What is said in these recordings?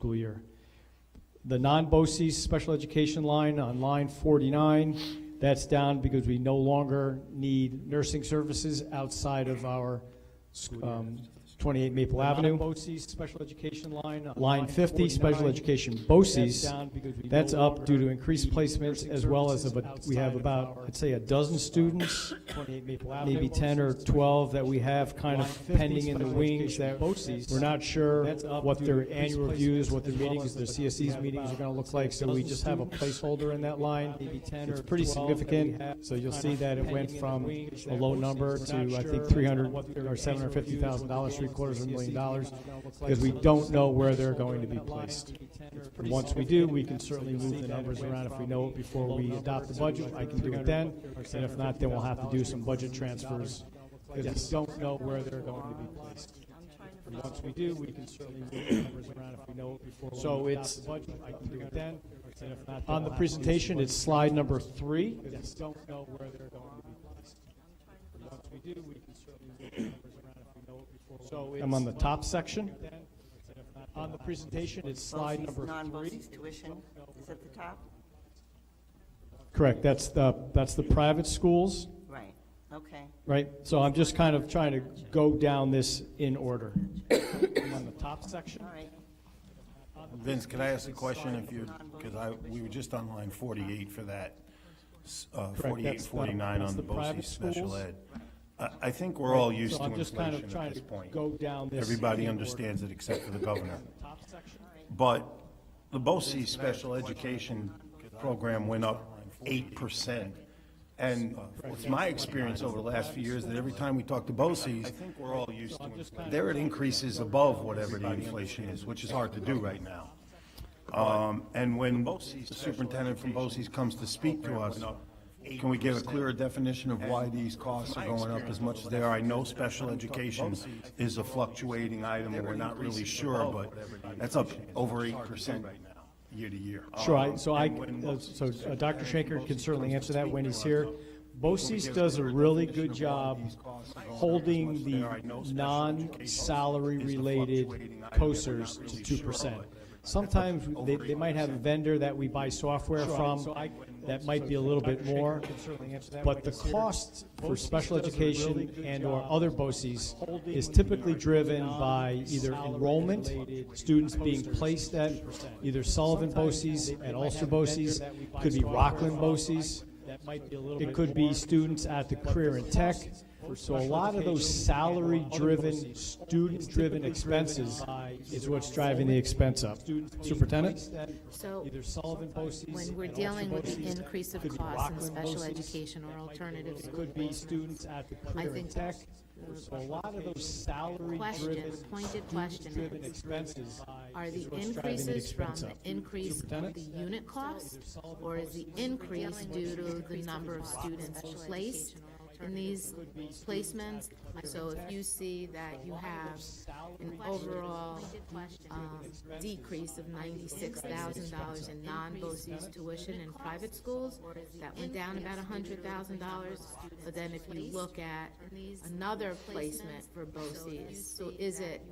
school year. The non-BOCES special education line on line 49, that's down because we no longer need nursing services outside of our 28 Maple Avenue. BOCES special education line 50 special education BOCES, that's up due to increased placements, as well as we have about, I'd say, a dozen students, maybe 10 or 12 that we have kind of pending in the wings that we're not sure what their annual reviews, what their meetings, their CSEs meetings are going to look like, so we just have a placeholder in that line. It's pretty significant, so you'll see that it went from a low number to, I think, $300 or $750,000, $750,000, because we don't know where they're going to be placed. Once we do, we can certainly move the numbers around. If we know it before we adopt the budget, I can do it then, and if not, then we'll have to do some budget transfers, because we don't know where they're going to be placed. Once we do, we can certainly move the numbers around if we know it before. So it's budget. I can do it then. And if not, on the presentation, it's slide number 3. Because we don't know where they're going to be placed. Once we do, we can certainly move the numbers around if we know it before. So I'm on the top section. On the presentation, it's slide number 3. Non-BOCES tuition is at the top. Correct. That's the private schools. Right. Okay. Right, so I'm just kind of trying to go down this in order. I'm on the top section. All right. Vince, could I ask a question if you, because we were just on line 48 for that, 48, 49 on the BOCES special ed. I think we're all used to inflation at this point. Go down this. Everybody understands it except for the governor. But the BOCES special education program went up 8%. And it's my experience over the last few years that every time we talk to BOCES, I think we're all used to it. They're at increases above whatever the inflation is, which is hard to do right now. And when the superintendent from BOCES comes to speak to us, can we get a clearer definition of why these costs are going up as much as they are? I know special education is a fluctuating item, and we're not really sure, but that's up over 8% right now. Year to year. Sure. So Dr. Schenker can certainly answer that when he's here. BOCES does a really good job holding the non-salary related COSERs to 2%. Sometimes they might have a vendor that we buy software from that might be a little bit more, but the cost for special education and or other BOCES is typically driven by either enrollment, students being placed at either Sullivan BOCES, at Ulster BOCES, could be Rockland BOCES, it could be students at the Career and Tech. So a lot of those salary-driven, student-driven expenses is what's driving the expense up. Superintendent? So when we're dealing with the increase of costs in special education or alternative schools, Could be students at the Career and Tech. So a lot of those salary-driven, pointed question student-driven expenses are the is what's driving the increases from expense the up. increase of Superintendent? the unit cost, or is the increase due to the number of students placed in these placements? So if you see that you have an overall decrease of $96,000 in non-BOCES tuition in private schools, that went down about $100,000. But then if you look at another placement for BOCES, so is it,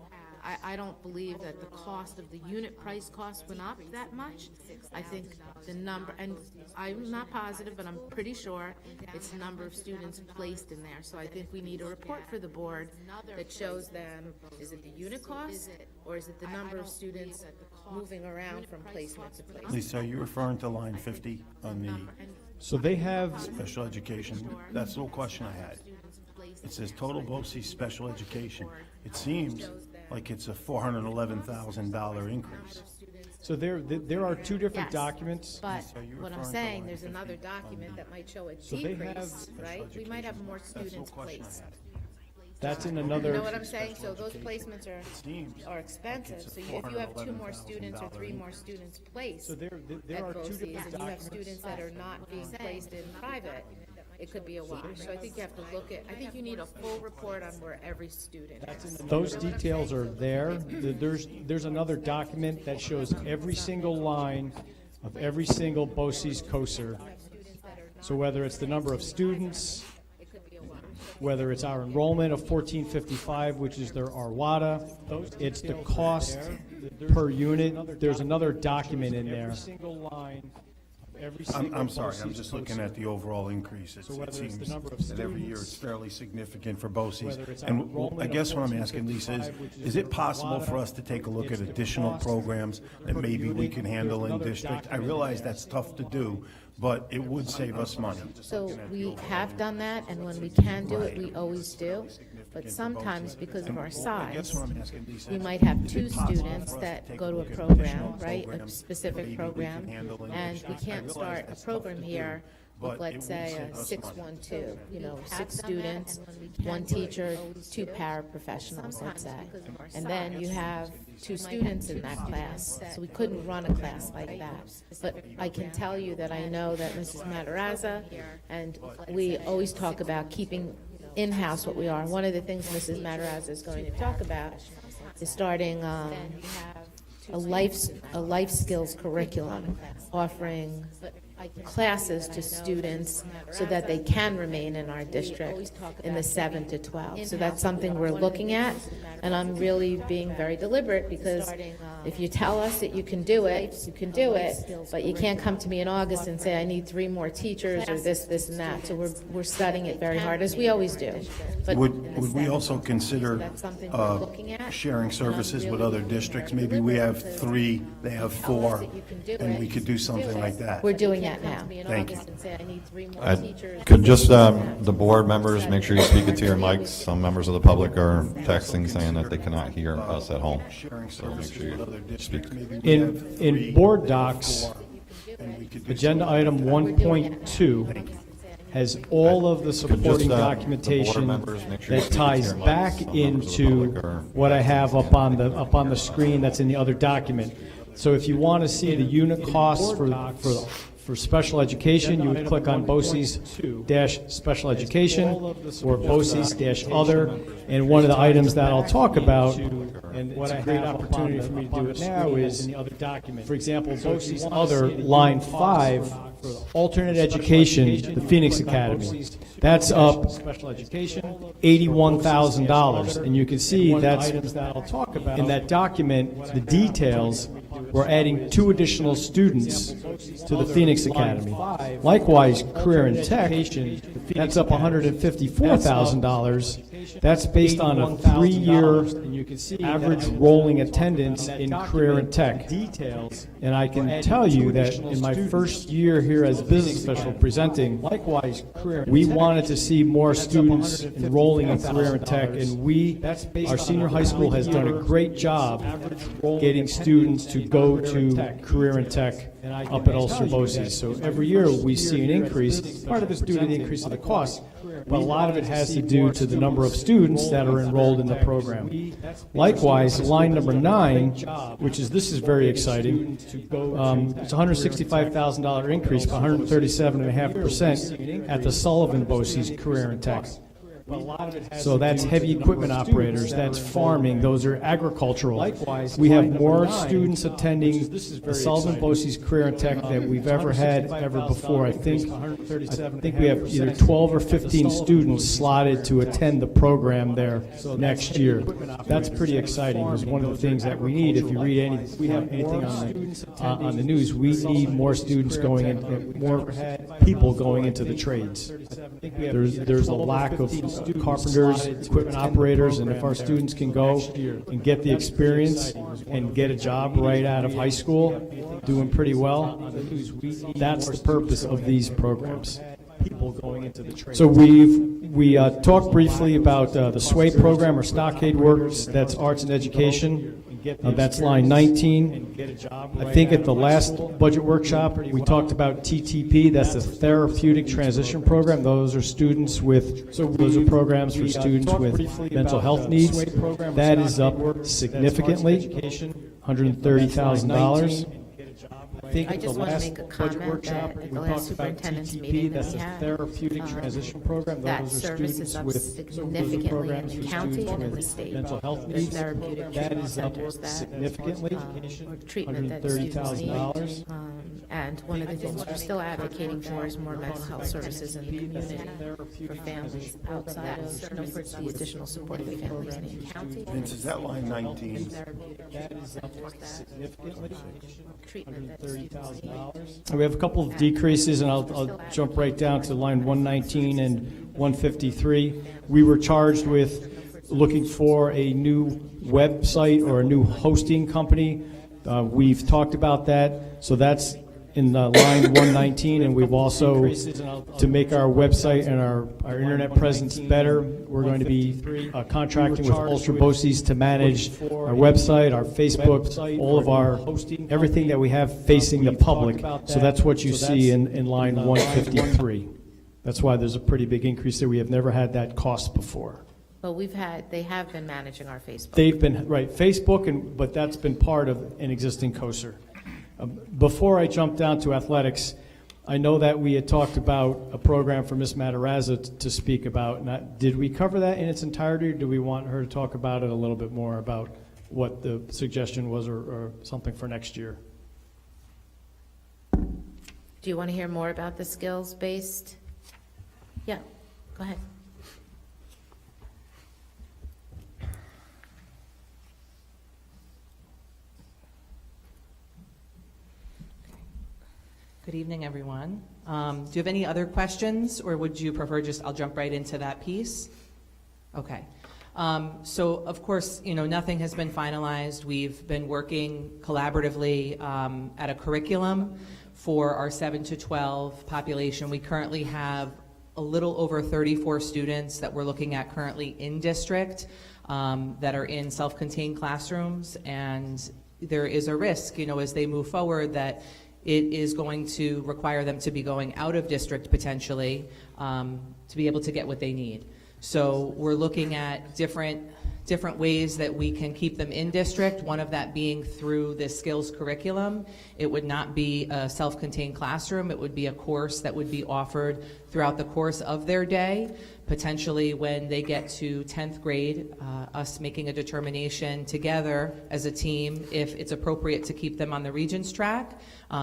I don't believe that the cost of the unit price cost went up that much. I think the number, and I'm not positive, but I'm pretty sure it's the number of students placed in there. So I think we need a report for the board that shows them, is it the unit cost, or is it the number of students moving around from placement to placement? Lisa, are you referring to line 50 on the So they have, special education? That's the whole question I had. It says total BOCES special education. It seems like it's a $411,000 increase. so there are two different documents. But So you're what I'm referring to saying, line there's 50 another document that might show a they have decrease, right? We might have more That's the whole students question I placed. had. That's in You another. know what I'm saying? So those placements Seems are expensive. So if you have 2 more students or 3 more students placed So there at are two BOCES, different and you have documents. students that are not being placed in private, it could be a wash. So I think you have to look at, I think you need a full report on where every student is. Those details are there. There's another document that shows every single line of every single BOCES COSER. So whether it's the number of students, whether it's our enrollment of 1455, which is their Arwada, it's the cost per unit. There's another document in there. I'm sorry, I'm just looking at the overall increase. It seems that every year it's fairly significant for BOCES. And I guess what I'm asking, Lisa, is it possible for us to take a look at additional programs that maybe we can handle in district? I realize that's tough to do, but it would save us money. So we have done that, and when we can do it, we always do. But sometimes, because of our I guess size, what I'm asking, Lisa, we might have two students that go to a program, right, a specific program, and we can't start a program here with, let's say, a 612, 6 students, 1 teacher, 2 paraprofessionals, let's say. And then you have 2 students in that class, so we couldn't run a class like that. But I can tell you that I know that Mrs. Matarazza, and we always talk about keeping in-house what we are. One of the things Mrs. Matarazza is going to talk about is starting a life skills curriculum, offering classes to students so that they can remain in our district in the 7 to 12. So that's something we're looking at, and I'm really being very deliberate, because if you tell us that you can do it, you can do it, but you can't come to me in August and say, I need 3 more teachers, or this, and that. So we're studying it very hard, as we always do. But would we also consider that's something we're looking at. sharing services with other districts? Maybe we have 3, they have 4, and we could do something like that. We're doing that now. Thank you. Could just the board members make sure you speak into your mics? Some members of the public are texting saying that they cannot hear us at home. So make sure you speak. In board docs, agenda item 1.2 has all of the supporting documentation that ties back into what I have up on the screen that's in the other document. So if you want to see the unit costs for special education, you would click on BOCES-special education or BOCES-other, and one of the items that I'll talk about, and it's a great opportunity for me to do it now, is, for example, BOCES-other, line 5, alternate education, the Phoenix Academy. That's up $81,000, and you can see that's in that document, the details. We're adding 2 additional students to the Phoenix Academy. Likewise, career and tech, that's up $154,000. That's based on a 3-year average rolling attendance in career and tech. And I can tell you that in my first year here as business special presenting, we wanted to see more students enrolling in career and tech, and our senior high school has done a great job getting students to go to career and tech up at Ulster BOCES. So every year we see an increase. Part of it's due to the increase of the cost, but a lot of it has to do to the number of students that are enrolled in the program. Likewise, line number 9, this is very exciting. It's a $165,000 increase, 137.5% at the Sullivan BOCES Career and Tech. So that's heavy equipment operators, that's farming, those are agricultural. We have more students attending the Sullivan BOCES Career and Tech than we've ever had before. I think we have either 12 or 15 students slotted to attend the program there next year. That's pretty exciting. It's one of the things that we need. If you read anything on the news, we need more students going in, more people going into the trades. There's a lack of carpenters, equipment operators, and if our students can go and get the experience and get a job right out of high school, doing pretty well, that's the purpose of these programs. So we talked briefly about the SWAY program, or Stockade Works, that's arts and education. That's line 19. I think at the last budget workshop, we talked about TTP. That's the Therapeutic Transition Program. Those are programs for students with mental health needs. That is up significantly, $130,000. think I at the just want to last make a budget comment workshop, that at we the last talked about superintendent's TTP, meeting that that's we a had, therapeutic transition program. that Those are service students is up with significantly in programs the for county students and in the with state. mental health There's needs. therapeutic That treatment is up centers that, significantly, or treatment that students need. $130,000. And one of the things we're still advocating for is more mental health services in the community for families outside of, for the additional support for families in the county. Vince, is that line 19? That is up significantly, Treatment that students need. $130,000. We have a couple of decreases, and I'll jump right down to line 119 and 153. We were charged with looking for a new website or a new hosting company. We've talked about that, so that's in line 119, and we've also, to make our website and our internet presence better, we're going to be contracting with Ultra BOCES to manage our website, our Facebook, all of our, everything that we have facing the public. So that's what you see in line 153. That's why there's a pretty big increase there. We have never had that cost before. But they have been managing our Facebook. They've been, right, Facebook, but that's been part of an existing COSER. Before I jump down to athletics, I know that we had talked about a program for Ms. Matarazza to speak about. Did we cover that in its entirety, or do we want her to talk about it a little bit more, about what the suggestion was, or something for next year? Do you want to hear more about the skills-based? Yeah, go ahead. Good evening, everyone. Do you have any other questions, or would you prefer I'll jump right into that piece? Okay. So, of course, nothing has been finalized. We've been working collaboratively at a curriculum for our 7 to 12 population. We currently have a little over 34 students that we're looking at currently in district that are in self-contained classrooms, and there is a risk, as they move forward, that it is going to require them to be going out of district potentially to be able to get what they need. So we're looking at different ways that we can keep them in district, one of that being through this skills curriculum. It would not be a self-contained classroom. It would be a course that would be offered throughout the course of their day. Potentially when they get to 10th grade, us making a determination together as a team if it's appropriate to keep them on the Regents track.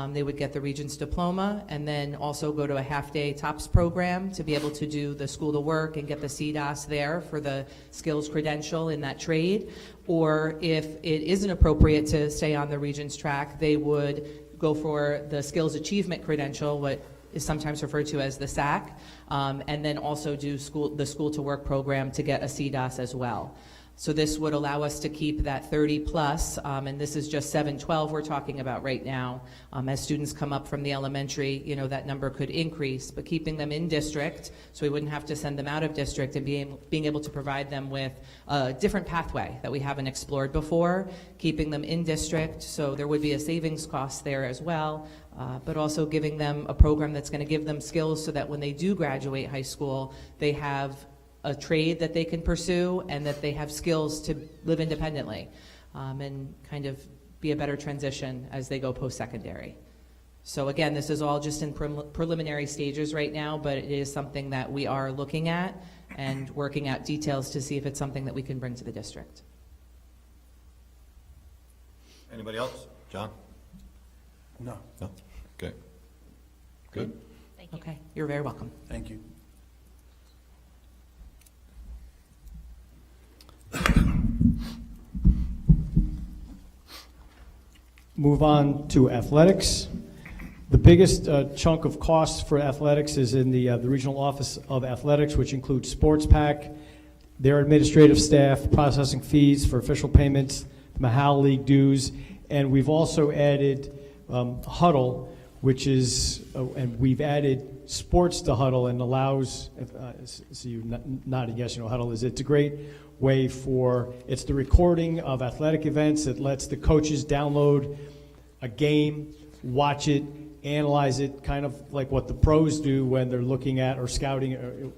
They would get the Regents diploma and then also go to a half-day TOPS program to be able to do the school to work and get the CDOS there for the skills credential in that trade. Or if it isn't appropriate to stay on the Regents track, they would go for the skills achievement credential, what is sometimes referred to as the SAC, and then also do the school to work program to get a CDOS as well. So this would allow us to keep that 30 plus, and this is just 712 we're talking about right now. As students come up from the elementary, that number could increase, but keeping them in district, so we wouldn't have to send them out of district, and being able to provide them with a different pathway that we haven't explored before, keeping them in district, so there would be a savings cost there as well, but also giving them a program that's going to give them skills so that when they do graduate high school, they have a trade that they can pursue and that they have skills to live independently and kind of be a better transition as they go post-secondary. So again, this is all just in preliminary stages right now, but it is something that we are looking at and working out details to see if it's something that we can bring to the district. Anybody else? John? No, No? Okay. Good. Okay, you're very welcome. thank you. Move on to athletics. The biggest chunk of costs for athletics is in the Regional Office of Athletics, which includes Sports PAC, their administrative staff, processing fees for official payments, Mahal League dues, and we've also added Huddle, which is, and we've added sports to Huddle and allows, so you nodded yes, Huddle is, it's a great way it's the recording of athletic events. It lets the coaches download a game, watch it, analyze it, kind of like what the pros do when they're looking at or scouting, or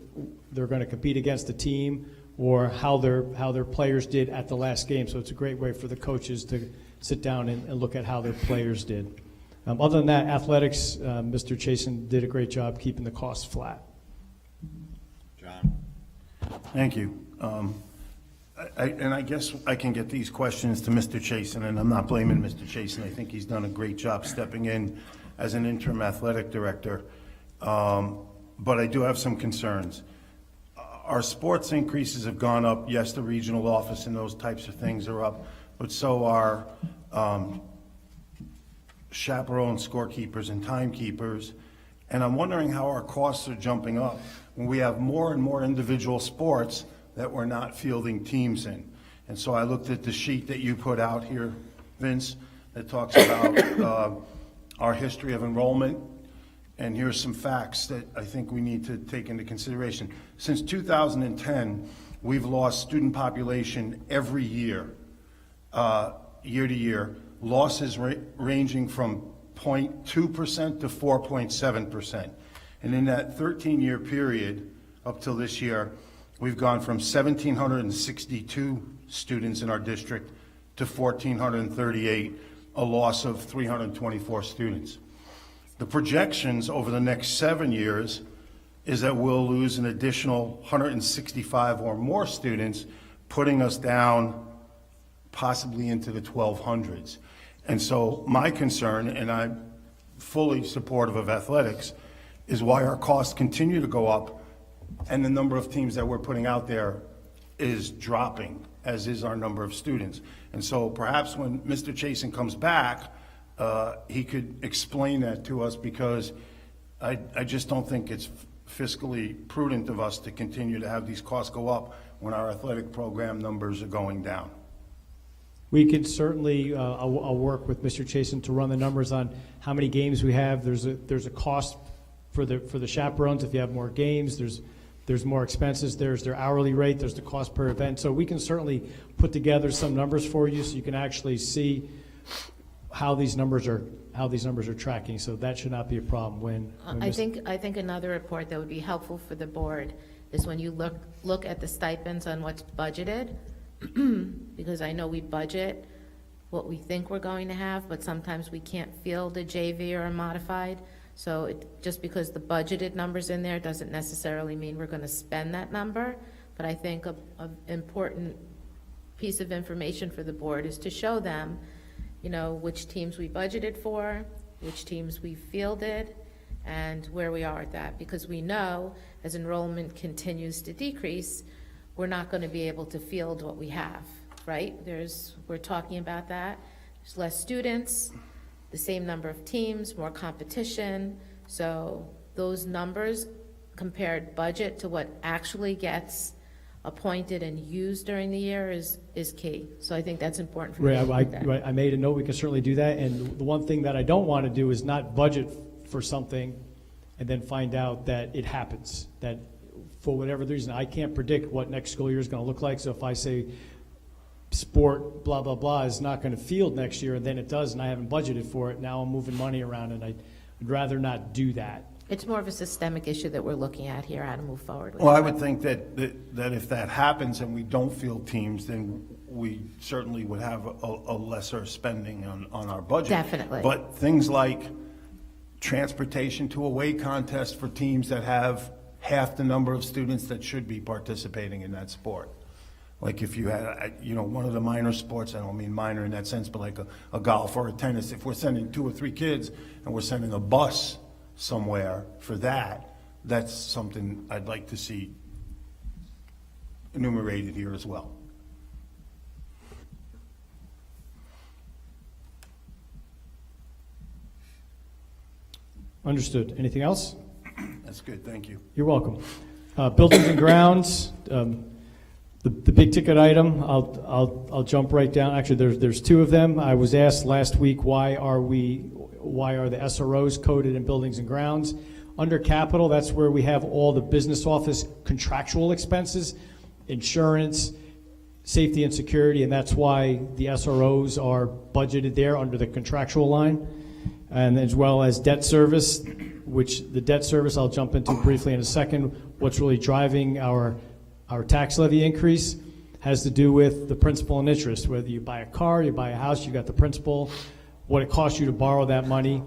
they're going to compete against a team, or how their players did at the last game. So it's a great way for the coaches to sit down and look at how their players did. Other than that, athletics, Mr. Chasen did a great job keeping the costs flat. John? Thank you. And I guess I can get these questions to Mr. Chasen, and I'm not blaming Mr. Chasen. I think he's done a great job stepping in as an interim athletic director. But I do have some concerns. Our sports increases have gone up. Yes, the regional office and those types of things are up, but so are chaperone scorekeepers and timekeepers. And I'm wondering how our costs are jumping up when we have more and more individual sports that we're not fielding teams in. And so I looked at the sheet that you put out here, Vince, that talks about our history of enrollment. And here's some facts that I think we need to take into consideration. Since 2010, we've lost student population every year, year to year, losses ranging from 0.2% to 4.7%. And in that 13-year period up till this year, we've gone from 1,762 students in our district to 1,438, a loss of 324 students. The projections over the next 7 years is that we'll lose an additional 165 or more students, putting us down possibly into the 1,200s. And so my concern, and I'm fully supportive of athletics, is why our costs continue to go up and the number of teams that we're putting out there is dropping, as is our number of students. And so perhaps when Mr. Chasen comes back, he could explain that to us, because I just don't think it's fiscally prudent of us to continue to have these costs go up when our athletic program numbers are going down. We could certainly, I'll work with Mr. Chasen to run the numbers on how many games we have. There's a cost for the chaperones. If you have more games, there's more expenses. There's their hourly rate. There's the cost per event. So we can certainly put together some numbers for you so you can actually see how these numbers are tracking. So that should not be a problem when I think another report that would be helpful for the board is when you look at the stipends on what's budgeted, because I know we budget what we think we're going to have, but sometimes we can't field a JV or a modified. So just because the budgeted number's in there doesn't necessarily mean we're going to spend that number. But I think an important piece of information for the board is to show them, you know, which teams we budgeted for, which teams we fielded, and where we are at that. Because we know as enrollment continues to decrease, we're not going to be able to field what we have, right? We're talking about that. There's less students, the same number of teams, more competition. So those numbers compared budget to what actually gets appointed and used during the year is key. So I think that's important for me to do that. Right, I made a note. We can certainly do that. And the one thing that I don't want to do is not budget for something and then find out that it happens, that for whatever reason, I can't predict what next school year is going to look like. So if I say sport, blah, blah, blah, is not going to field next year, and then it does, and I haven't budgeted for it, now I'm moving money around, and I'd rather not do that. It's more of a systemic issue that we're looking at here, how to move forward with. Well, I would think that if that happens and we don't field teams, then we certainly would have a lesser spending on our budget. Definitely. But things like transportation to away contests for teams that have half the number of students that should be participating in that sport. Like if you had, one of the minor sports, I don't mean minor in that sense, but like a golf or a tennis, if we're sending 2 or 3 kids and we're sending a bus somewhere for that, that's something I'd like to see enumerated here as well. Understood. Anything else? That's good, thank you. You're welcome. Buildings and grounds, the big ticket item, I'll jump right down. Actually, there's 2 of them. I was asked last week, why are the SROs coded in buildings and grounds? Under capital, that's where we have all the business office contractual expenses, insurance, safety and security, and that's why the SROs are budgeted there under the contractual line. And as well as debt service, which the debt service I'll jump into briefly in a second. What's really driving our tax levy increase has to do with the principal and interest. Whether you buy a car, you buy a house, you got the principal what it costs you to borrow that money.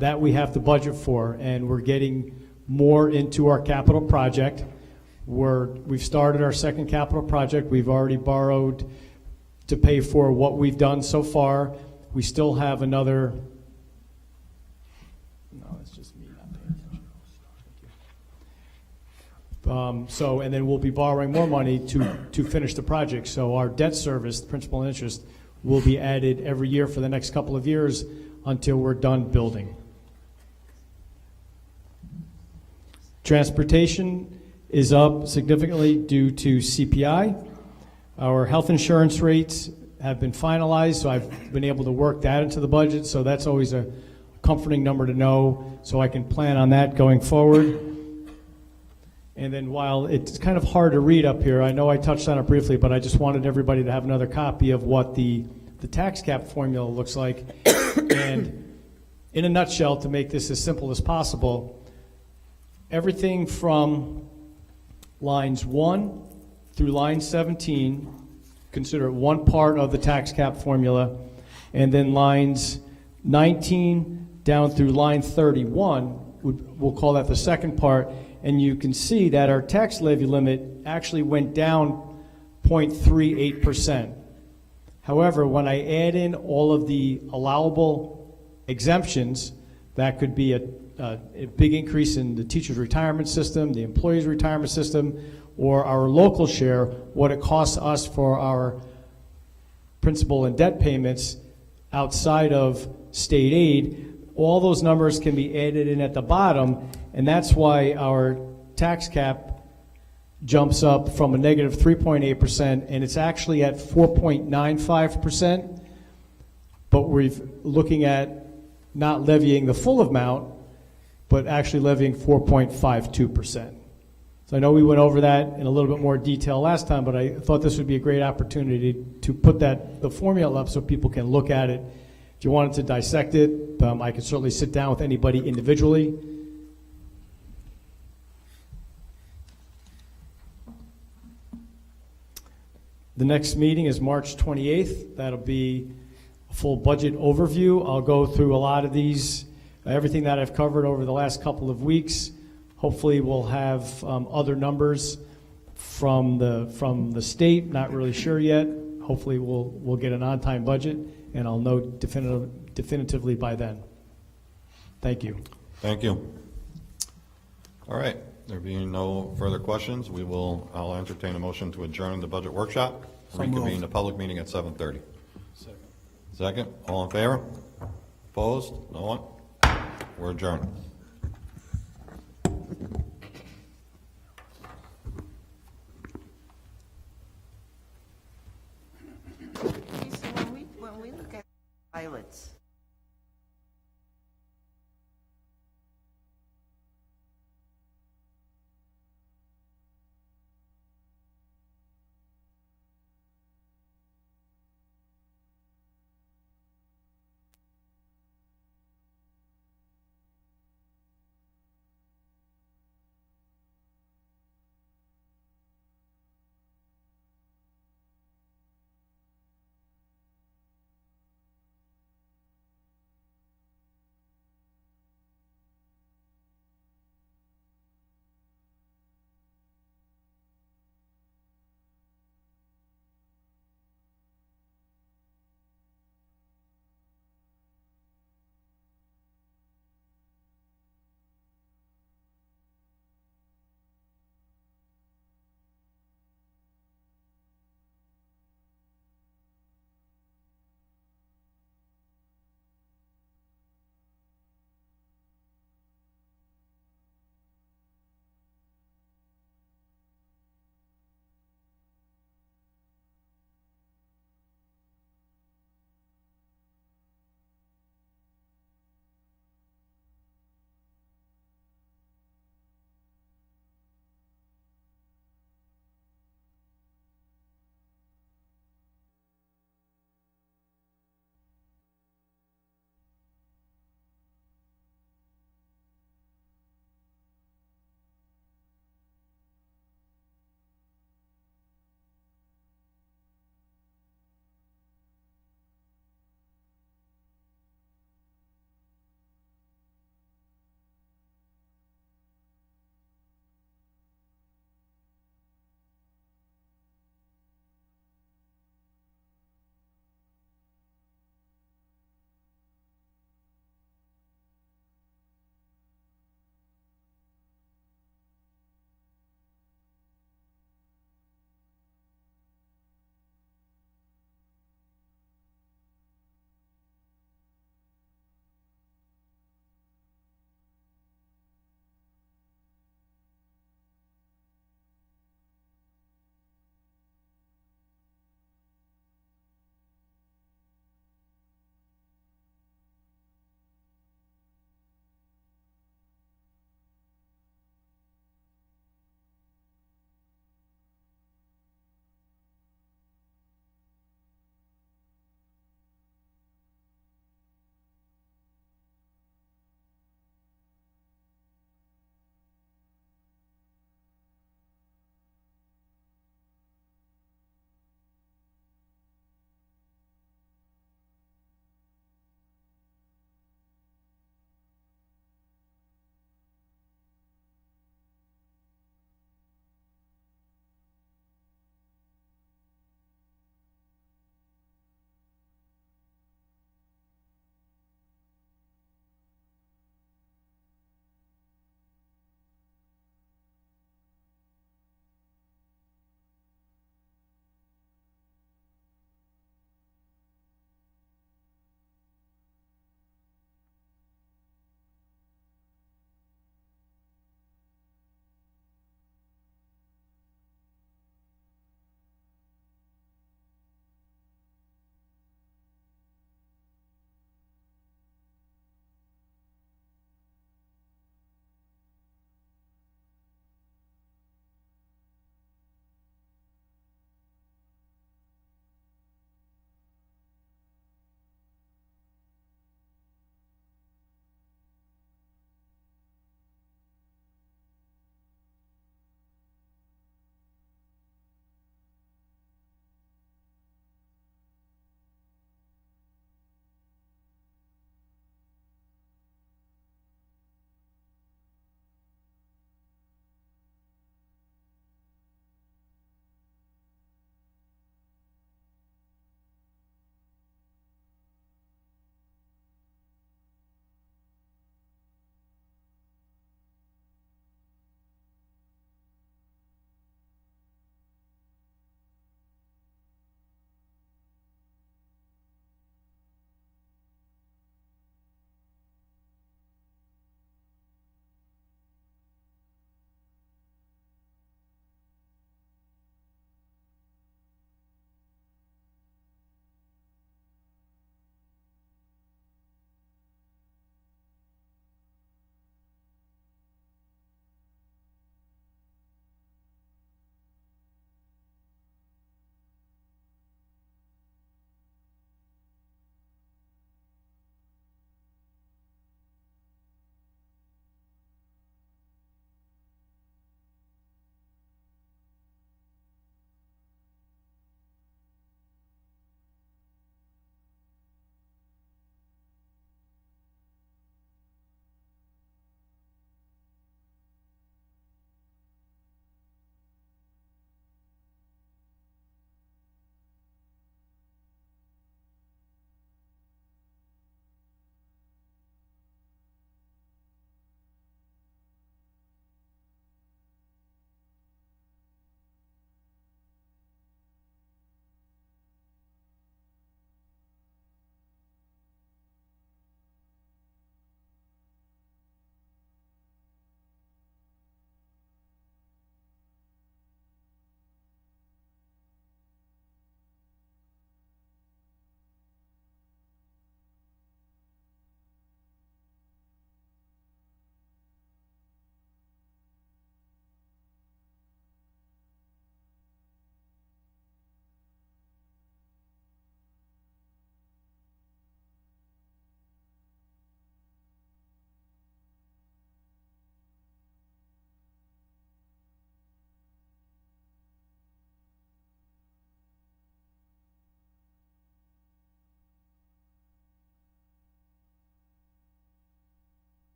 That we have to budget for, and we're getting more into our capital project. We've started our second capital project. We've already borrowed to pay for what we've done so far. We still have another, no, it's just me not paying attention. And then we'll be borrowing more money to finish the project. So our debt service, the principal and interest, will be added every year for the next couple of years until we're done building. Transportation is up significantly due to CPI. Our health insurance rates have been finalized, so I've been able to work that into the budget, so that's always a comforting number to know, so I can plan on that going forward. And then while it's kind of hard to read up here, I know I touched on it briefly, but I just wanted everybody to have another copy of what the tax cap formula looks like. And in a nutshell, to make this as simple as possible, everything from lines 1 through line 17, consider it one part of the tax cap formula, and then lines 19 down through line 31, we'll call that the second part, and you can see that our tax levy limit actually went down 0.38%. However, when I add in all of the allowable exemptions, that could be a big increase in the teacher's retirement system, the employee's retirement system, or our local share, what it costs us for our principal and debt payments outside of state aid, all those numbers can be added in at the bottom, and that's why our tax cap jumps up from a negative 3.8%, and it's actually at 4.95%, but we're looking at not levying the full amount, but actually levying 4.52%. So I know we went over that in a little bit more detail last time, but I thought this would be a great opportunity to put the formula up so people can look at it. If you wanted to dissect it, I could certainly sit down with anybody individually. The next meeting is March 28th. That'll be a full budget overview. I'll go through a lot of these, everything that I've covered over the last couple of weeks. Hopefully we'll have other numbers from the state, not really sure yet. Hopefully we'll get an on-time budget, and I'll know definitively by then. Thank you. Thank you. All right, there being no further questions, I'll entertain a motion to adjourn the budget workshop. Reconvene the public meeting at 7:30. Second, all in favor? Opposed? No one? We're adjourned. So when we look at pilots,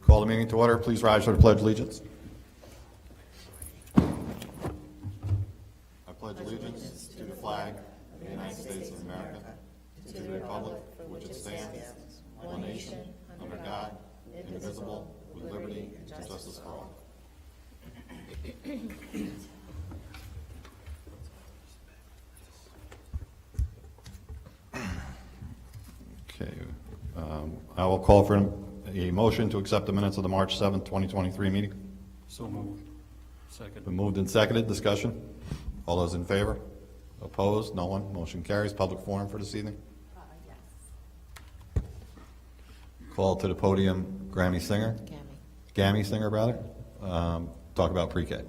Call the meeting to order. Please rise for the Pledge of Allegiance. I pledge allegiance to the flag of the United States of America, to the republic for which it stands, one nation, under God, indivisible, with liberty and justice for all. Okay, I will call for a motion to accept the minutes of the March 7th, 2023 meeting. So moved. Second. Been moved and seconded. Discussion? All those in favor? Opposed? No one? Motion carries. Public forum for this evening. Yes. Call to the podium Grammy Singer. Gammy Singer, rather. Talk about pre-K.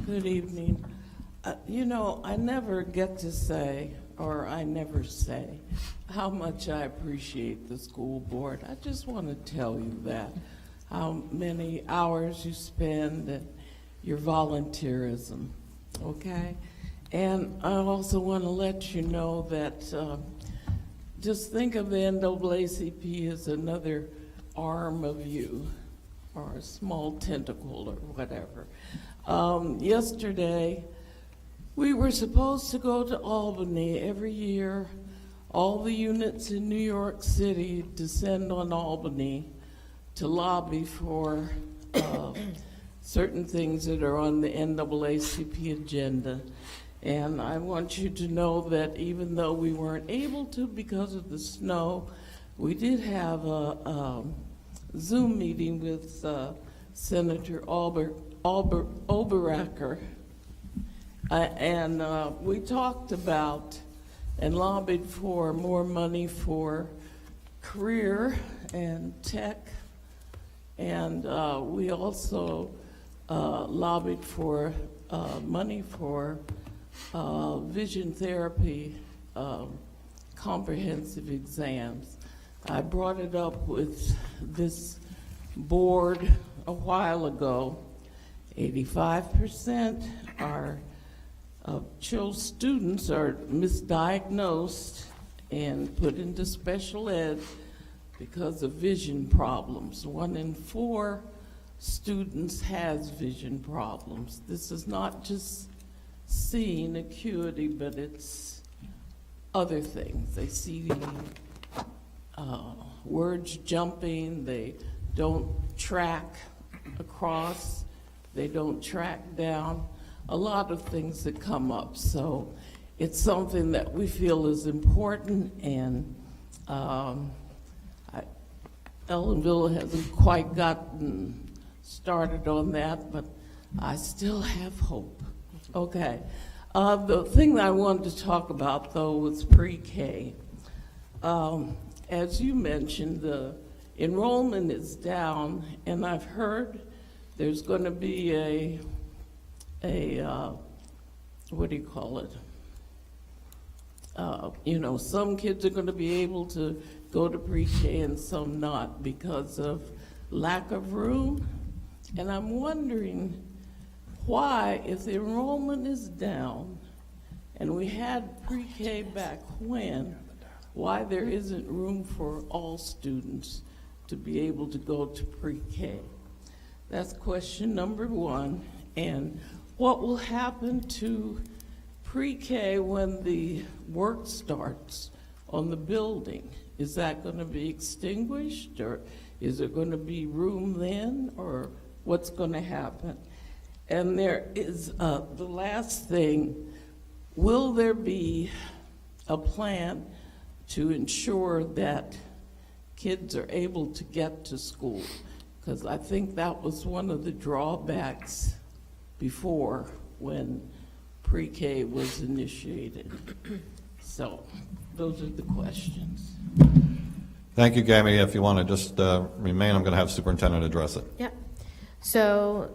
Good evening. You know, I never get to say, or I never say, how much I appreciate the school board. I just want to tell you that, how many hours you spend and your volunteerism, okay? And I also want to let you know that just think of the NAACP as another arm of you, or a small tentacle or whatever. Yesterday, we were supposed to go to Albany every year. All the units in New York City descend on Albany to lobby for certain things that are on the NAACP agenda. And I want you to know that even though we weren't able to because of the snow, we did have a Zoom meeting with Senator Oberacker, and we talked about and lobbied for more money for career and tech, and we also lobbied for money for vision therapy comprehensive exams. I brought it up with this board a while ago. 85% of students are misdiagnosed and put into special ed because of vision problems. 1 in 4 students has vision problems. This is not just seeing acuity, but it's other things. They see words jumping, they don't track across, they don't track down, a lot of things that come up. So it's something that we feel is important, and Ellenville hasn't quite gotten started on that, but I still have hope. Okay. The thing that I wanted to talk about, though, was pre-K. As you mentioned, the enrollment is down, and I've heard there's going to be a what do you call it? Some kids are going to be able to go to pre-K and some not because of lack of room. And I'm wondering why, if the enrollment is down and we had pre-K back when, why there isn't room for all students to be able to go to pre-K. That's question number 1. And what will happen to pre-K when the work starts on the building? Is that going to be extinguished, or is there going to be room then, or what's going to happen? And there is the last thing, will there be a plan to ensure that kids are able to get to school? Because I think that was one of the drawbacks before when pre-K was initiated. So those are the questions. Thank you, Gammy. If you want to just remain, I'm going to have Superintendent address it. Yep. So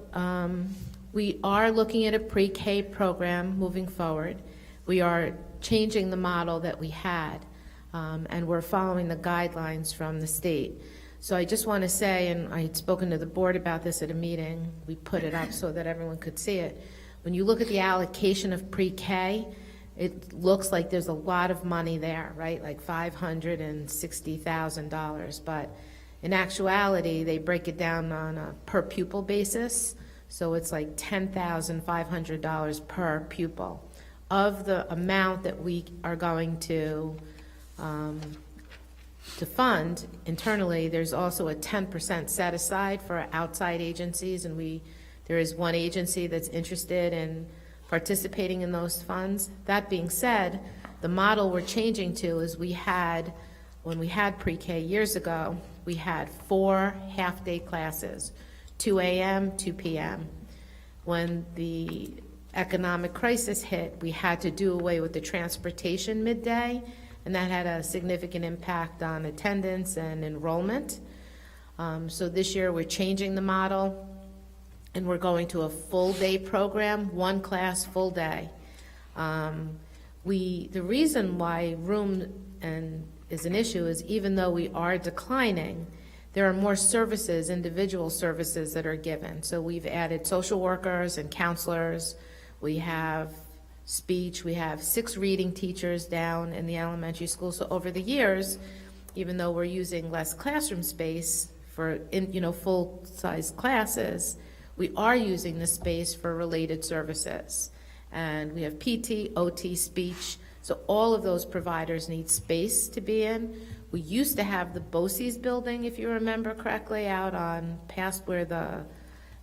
we are looking at a pre-K program moving forward. We are changing the model that we had, and we're following the guidelines from the state. So I just want to say, and I had spoken to the board about this at a meeting, we put it up so that everyone could see it. When you look at the allocation of pre-K, it looks like there's a lot of money there, right? Like $560,000. But in actuality, they break it down on a per pupil basis. So it's like $10,500 per pupil. Of the amount that we are going to fund internally, there's also a 10% set aside for outside agencies, and there is one agency that's interested in participating in those funds. That being said, the model we're changing to is when we had pre-K years ago, we had 4 half-day classes, 2 a.m., 2 p.m. When the economic crisis hit, we had to do away with the transportation midday, and that had a significant impact on attendance and enrollment. So this year, we're changing the model, and we're going to a full-day program, 1 class, full day. The reason why room is an issue is even though we are declining, there are more services, individual services that are given. So we've added social workers and counselors. We have speech. We have 6 reading teachers down in the elementary school. So over the years, even though we're using less classroom space for full-size classes, we are using the space for related services. And we have PT, OT, speech. So all of those providers need space to be in. We used to have the BOCES building, if you remember correctly, out on past where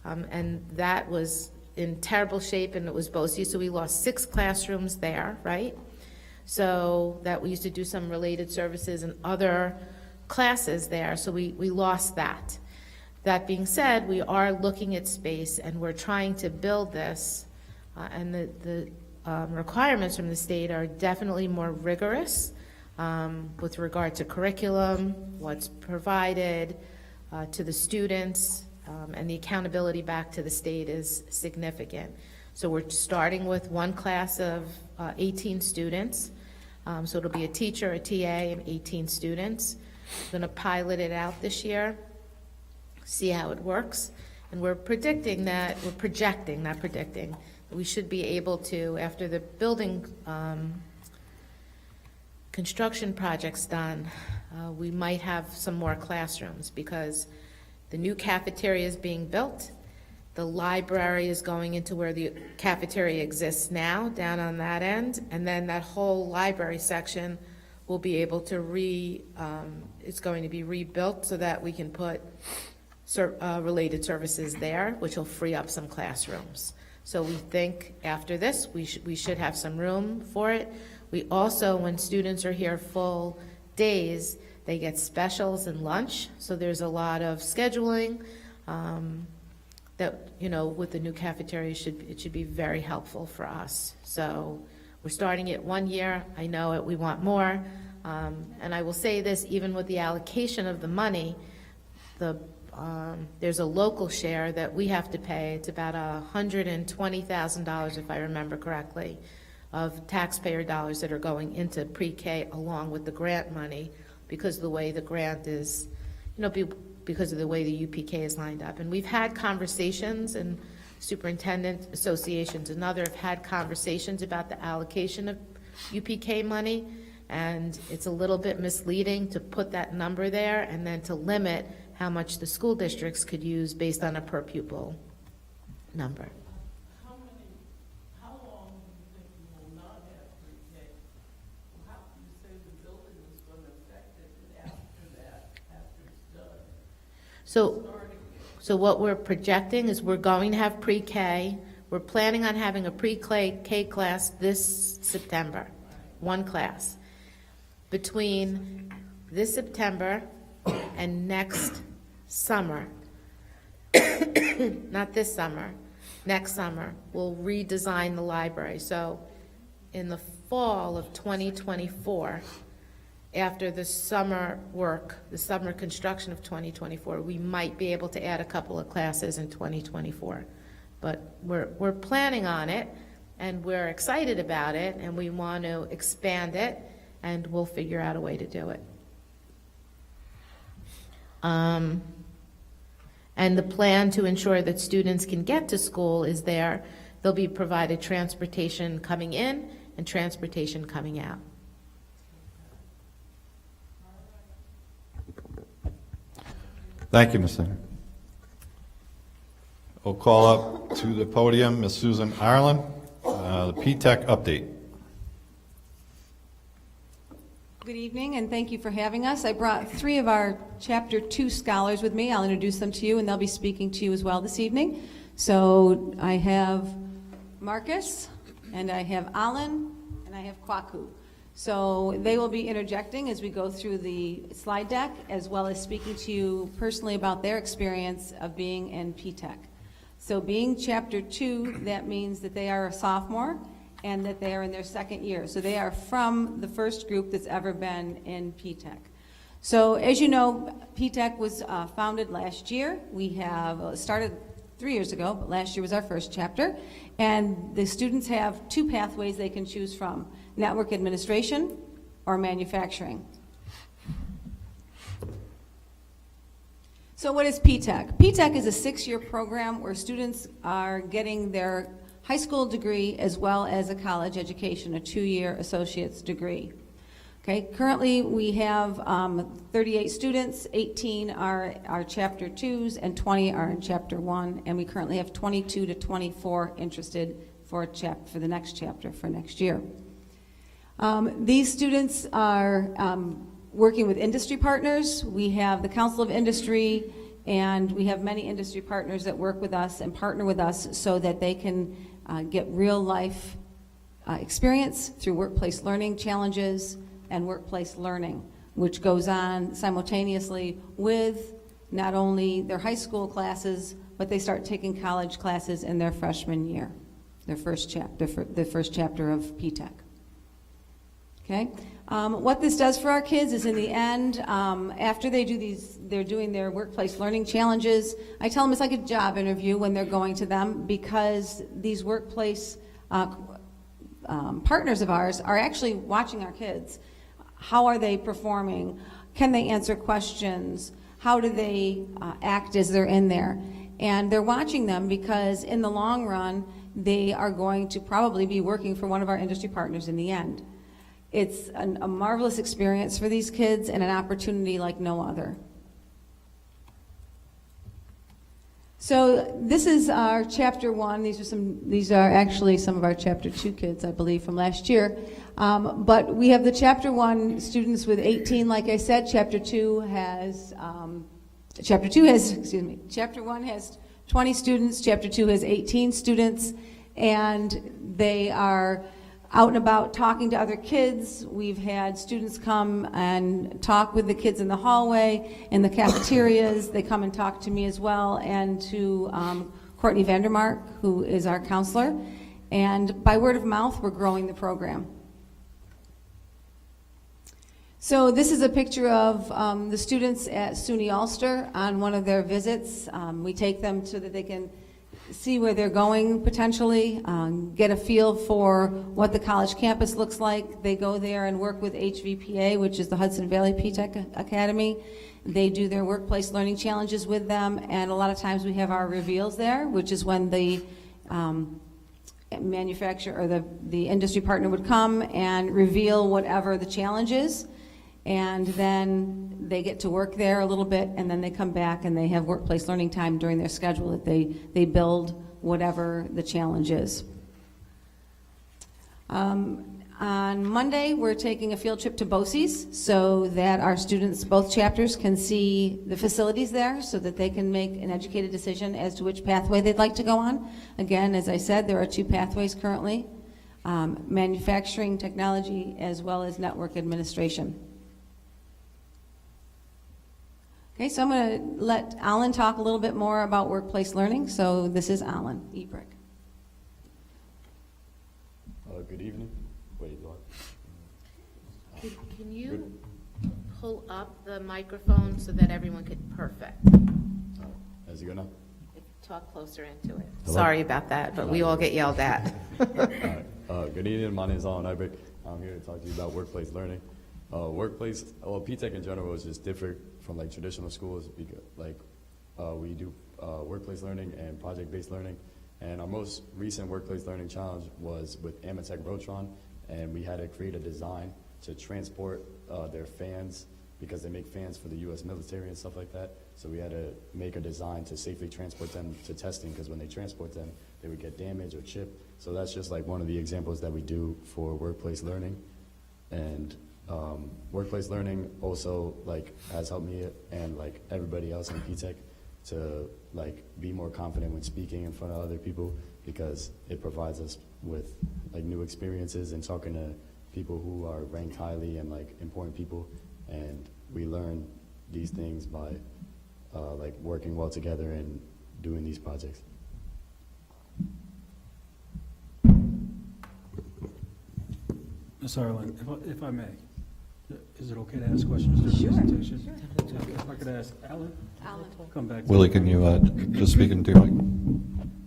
and that was in terrible shape, and it was BOCES, so we lost 6 classrooms there, right? So that we used to do some related services and other classes there, so we lost that. That being said, we are looking at space, and we're trying to build this, and the requirements from the state are definitely more rigorous with regard to curriculum, what's provided to the students, and the accountability back to the state is significant. So we're starting with 1 class of 18 students. So it'll be a teacher, a TA, and 18 students. We're going to pilot it out this year, see how it works. And we're projecting, that we should be able to, after the building construction project's done, we might have some more classrooms because the new cafeteria is being built. The library is going into where the cafeteria exists now, down on that end, and then that whole library section will be able to it's going to be rebuilt so that we can put related services there, which will free up some classrooms. So we think after this, we should have some room for it. We also, when students are here full days, they get specials and lunch, so there's a lot of scheduling that, with the new cafeteria, it should be very helpful for us. So we're starting it 1 year. I know it, we want more. And I will say this, even with the allocation of the money, there's a local share that we have to pay. It's about $120,000, if I remember correctly, of taxpayer dollars that are going into pre-K along with the grant money, because of the way the grant is, because of the way the UPK is lined up. And we've had conversations, and superintendent associations and others have had conversations about the allocation of UPK money, and it's a little bit misleading to put that number there and then to limit how much the school districts could use based on a per pupil number. How long do you think you will not have pre-K? How do you say the building is going to affect it after it's done? So what we're projecting is we're going to have pre-K. We're planning on having a pre-K class this September, 1 class. Between this September and next summer, not this summer, next summer, we'll redesign the library. So in the fall of 2024, after the summer work, the summer construction of 2024, we might be able to add a couple of classes in 2024. But we're planning on it, and we're excited about it, and we want to expand it, and we'll figure out a way to do it. And the plan to ensure that students can get to school is there. They'll be provided transportation coming in and transportation coming out. Thank you, Ms. Singer. We'll call up to the podium Ms. Susan Ireland, the P-TECH update. Good evening, and thank you for having us. I brought 3 of our Chapter 2 scholars with me. I'll introduce them to you, and they'll be speaking to you as well this evening. So I have Marcus, and I have Alan, and I have Kwaku. So they will be interjecting as we go through the slide deck, as well as speaking to you personally about their experience of being in P-TECH. So being Chapter 2, that means that they are a sophomore and that they are in their 2nd year. So they are from the first group that's ever been in P-TECH. So as you know, P-TECH was founded last year. We have started 3 years ago, but last year was our first chapter. And the students have 2 pathways they can choose from: network administration or manufacturing. So what is P-TECH? P-TECH is a 6-year program where students are getting their high school degree as well as a college education, a 2-year associate's degree. Okay, currently we have 38 students, 18 are Chapter 2s and 20 are in Chapter 1, and we currently have 22 to 24 interested for the next chapter for next year. These students are working with industry partners. We have the Council of Industry, and we have many industry partners that work with us and partner with us so that they can get real life experience through workplace learning challenges and workplace learning, which goes on simultaneously with not only their high school classes, but they start taking college classes in their freshman year, the first chapter of P-TECH. Okay, what this does for our kids is, in the end, after they do they're doing their workplace learning challenges. I tell them it's like a job interview when they're going to them, because these workplace partners of ours are actually watching our kids. How are they performing? Can they answer questions? How do they act as they're in there? And they're watching them because in the long run, they are going to probably be working for one of our industry partners in the end. It's a marvelous experience for these kids and an opportunity like no other. So this is our Chapter 1. These are actually some of our Chapter 2 kids, I believe, from last year. But we have the Chapter 1 students with 18, like I said. Chapter 1 has 20 students. Chapter 2 has 18 students, and they are out and about talking to other kids. We've had students come and talk with the kids in the hallway, in the cafeterias. They come and talk to me as well, and to Courtney Vandermark, who is our counselor. And by word of mouth, we're growing the program. So this is a picture of the students at SUNY Ulster on one of their visits. We take them so that they can see where they're going potentially, get a feel for what the college campus looks like. They go there and work with HVPA, which is the Hudson Valley P-TECH Academy. They do their workplace learning challenges with them, and a lot of times we have our reveals there, which is when the manufacturer or the industry partner would come and reveal whatever the challenge is. And then they get to work there a little bit, and then they come back and they have workplace learning time during their schedule that they build whatever the challenge is. On Monday, we're taking a field trip to BOCES so that our students, both chapters, can see the facilities there so that they can make an educated decision as to which pathway they'd like to go on. Again, as I said, there are 2 pathways currently, manufacturing technology as well as network administration. Okay, so I'm going to let Alan talk a little bit more about workplace learning. So this is Alan Ebrick. Good evening. Wait, what? Can you pull up the microphone so that everyone could perfect? How's it going now? Talk closer into it. Hello? Sorry about that, but we all get yelled at. All right. Good evening. My name is Alan Ebrick. I'm here to talk to you about workplace learning. Workplace, well, P-Tech in general is just different from like traditional schools because like we do workplace learning and project-based learning. And our most recent workplace learning challenge was with Amatech Rotron, and we had to create a design to transport their fans because they make fans for the U.S. military and stuff like that. So we had to make a design to safely transport them to testing because when they transport them, they would get damaged or chipped. So that's just like one of the examples that we do for workplace learning. And workplace learning also like has helped me and like everybody else in P-Tech to like be more confident when speaking in front of other people because it provides us with like new experiences and talking to people who are ranked highly and like important people, and we learn these things by like working well together and doing these projects. Ms. Arlen, if I may, is it okay to ask questions during the presentation? Sure. If I could ask Alan? Alan. Come back. Willie, can you just speak into your mic?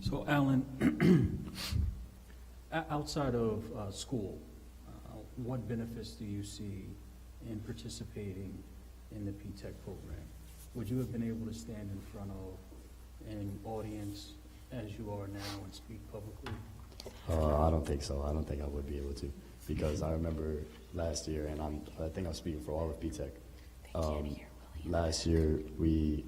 So Alan, outside of school, what benefits do you see in participating in the P-Tech program? Would you have been able to stand in front of an audience as you are now and speak publicly? I don't think so. I don't think I would be able to because I remember last year, and I think I'm speaking for all of P-Tech. Last year, we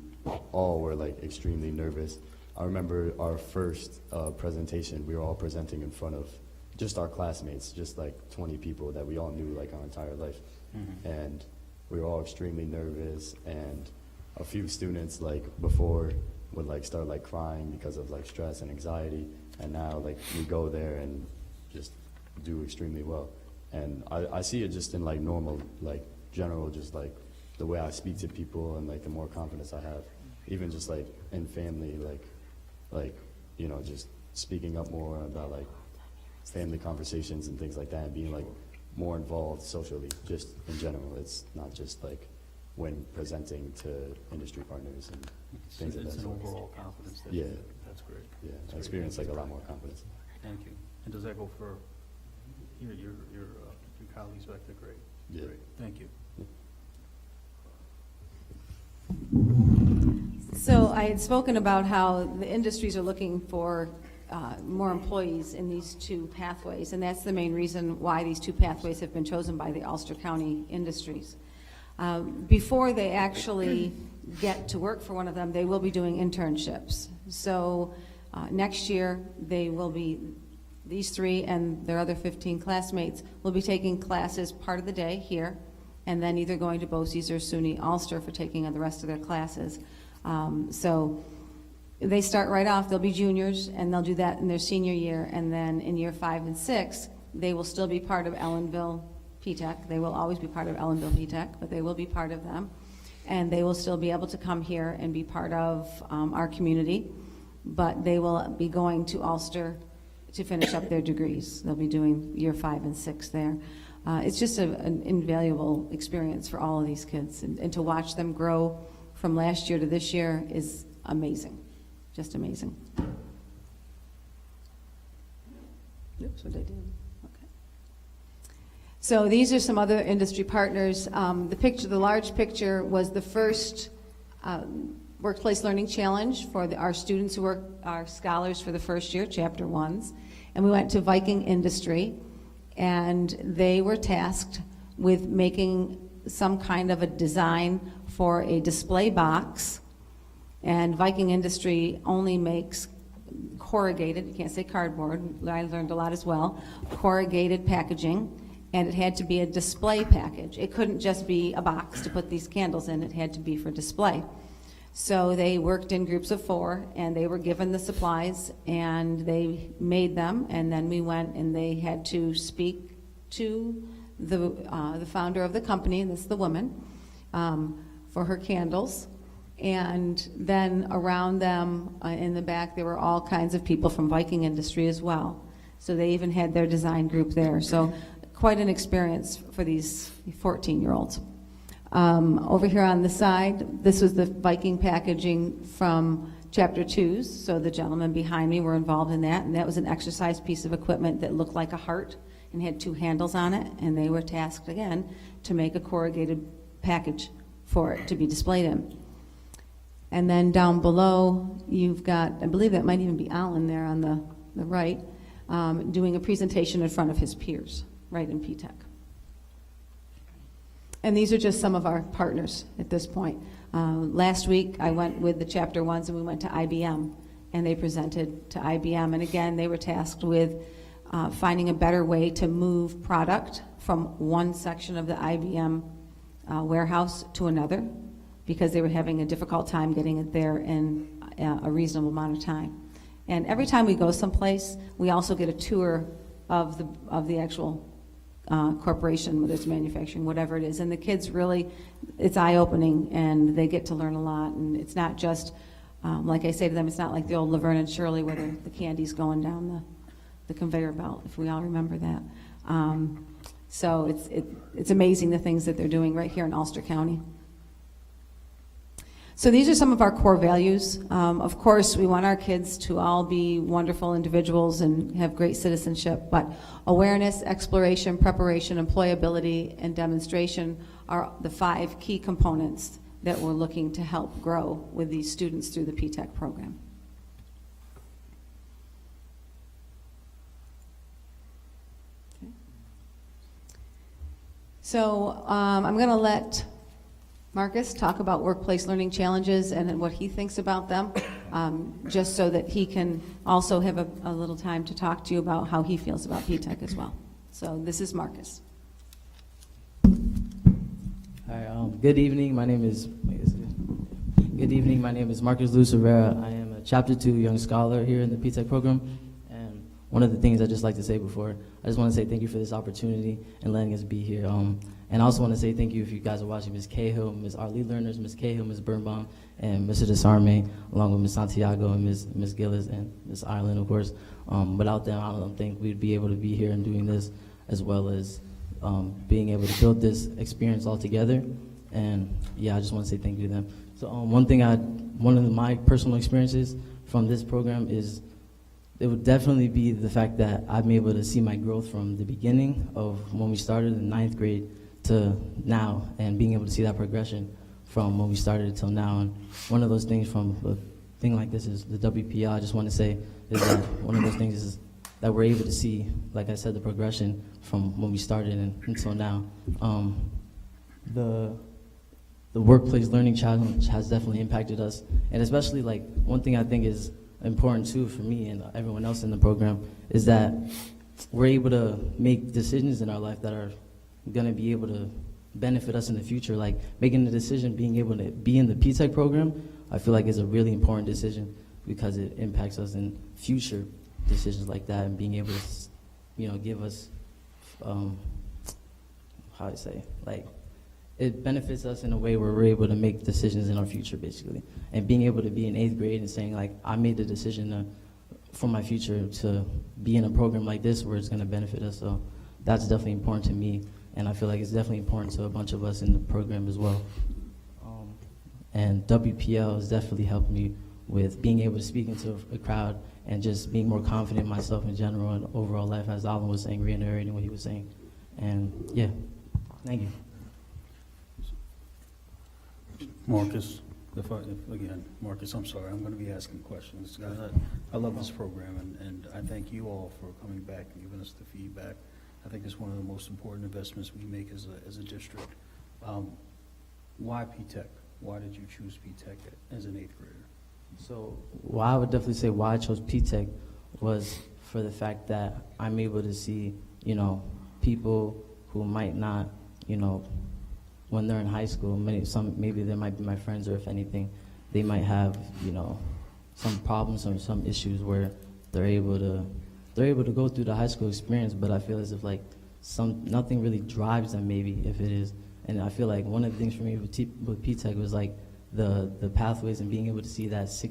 all were like extremely nervous. I remember our first presentation, we were all presenting in front of just our classmates, just like 20 people that we all knew like our entire life. Mm-hmm. And we were all extremely nervous, and a few students like before would like start like crying because of like stress and anxiety, and now like we go there and just do extremely well. And I see it just in like normal, like general, just like the way I speak to people and like the more confidence I have, even just like in family, like, you know, just speaking up more about like family conversations and things like that and being like more involved socially, just in general. It's not just like when presenting to industry partners and things like that. It's an overall confidence. That's great. Yeah, I experience like a lot more confidence. Thank you. And does that go for your colleagues back there? Great. Yeah. Great. Thank you. So I had spoken about how the industries are looking for more employees in these two pathways, and that's the main reason why these two pathways have been chosen by the Ulster County Industries. Before they actually get to work for one of them, they will be doing internships. So next year, they will be, these three and their other 15 classmates will be taking classes part of the day here, and then either going to BOCES or SUNY Ulster for taking the rest of their classes. So they start right off, they'll be juniors, and they'll do that in their senior year, and then in year 5 and 6, they will still be part of Ellenville P-Tech. They will always be part of Ellenville P-Tech, but they will be part of them. And they will still be able to come here and be part of our community, but they will be going to Ulster to finish up their degrees. They'll be doing year 5 and 6 there. It's just an invaluable experience for all of these kids, and to watch them grow from last year to this year is amazing, just amazing. Oops, what did I do? Okay. So these are some other industry partners. The large picture was the first Workplace Learning Challenge for our students who are our scholars for the first year, Chapter 1s. And we went to Viking Industry, and they were tasked with making some kind of a design for a display box. And Viking Industry only makes corrugated, you can't say cardboard, I learned a lot as well, corrugated packaging, and it had to be a display package. It couldn't just be a box to put these candles in, it had to be for display. So they worked in groups of 4, and they were given the supplies, and they made them, and then we went and they had to speak to the founder of the company, and this is the woman, for her candles. And then around them in the back, there were all kinds of people from Viking Industry as well. So they even had their design group there. So quite an experience for these 14-year-olds. Over here on the side, this was the Viking packaging from Chapter 2s. So the gentleman behind me were involved in that, and that was an exercise piece of equipment that looked like a heart. and had 2 handles on it, and they were tasked again to make a corrugated package for it to be displayed in. And then down below, you've got, I believe that might even be Alan there on the right, doing a presentation in front of his peers, right in PTech. And these are just some of our partners at this point. Last week, I went with the Chapter 1s and we went to IBM, and they presented to IBM. And again, they were tasked with finding a better way to move product from one section of the IBM warehouse to another, because they were having a difficult time getting it there in a reasonable amount of time. And every time we go someplace, we also get a tour of the actual corporation, whether it's manufacturing, whatever it is. And the kids really, it's eye-opening, and they get to learn a lot. And it's not just, like I say to them, it's not like the old Laverne and Shirley where the candy's going down the conveyor belt, if we all remember that. So it's amazing the things that they're doing right here in Ulster County. So these are some of our core values. Of course, we want our kids to all be wonderful individuals and have great citizenship, but awareness, exploration, preparation, employability, and demonstration are the 5 key components that we're looking to help grow with these students through the PTech program. Okay. So I'm going to let Marcus talk about workplace learning challenges and what he thinks about them, just so that he can also have a little time to talk to you about how he feels about PTech as well. So this is Marcus. Hi, good evening. My name is Marcus Luis Rivera. I am a Chapter 2 Young Scholar here in the PTech program. And one of the things I'd just like to say before, I just want to say thank you for this opportunity and letting us be here. And I also want to say thank you if you guys are watching, Ms. Cahill, Ms. our lead learners, Ms. Cahill, Ms. Birnbaum, and Mr. Desarme, along with Ms. Santiago and Ms. Gillis and Ms. Ireland, of course. Without them, I don't think we'd be able to be here and doing this, as well as being able to build this experience all together. And yeah, I just want to say thank you to them. So one of my personal experiences from this program is, it would definitely be the fact that I've been able to see my growth from the beginning of when we started in 9th grade to now, and being able to see that progression from when we started till now. And one of those things from a thing like this is the WPL, I just want to say, is that one of those things is that we're able to see, like I said, the progression from when we started until now. The workplace learning challenge has definitely impacted us, and especially like one thing I think is important too for me and everyone else in the program is that we're able to make decisions in our life that are going to be able to benefit us in the future. Like making the decision, being able to be in the PTech program, I feel like is a really important decision because it impacts us in future decisions like that, and being able to, give us, how I say, like, it benefits us in a way where we're able to make decisions in our future, basically. And being able to be in 8th grade and saying, like, I made the decision for my future to be in a program like this where it's going to benefit us. So that's definitely important to me, and I feel like it's definitely important to a bunch of us in the program as well. And WPL has definitely helped me with being able to speak into a crowd and just being more confident in myself in general and overall life, as Alan was saying, reiterating what he was saying. And yeah, thank you. Marcus, Marcus, I'm sorry, I'm going to be asking questions. I love this program, and I thank you all for coming back and giving us the feedback. I think it's one of the most important investments we make as a district. Why PTech? Why did you choose PTech as an 8th grader? So I would definitely say why I chose PTech was for the fact that I'm able to see, people who might not, when they're in high school, maybe they might be my friends, or if anything, they might have, some problems or some issues where they're able to go through the high school experience, but I feel as if like nothing really drives them, maybe, if it is. And I feel like one of the things for me with PTech was like the pathways and being able to see that it's a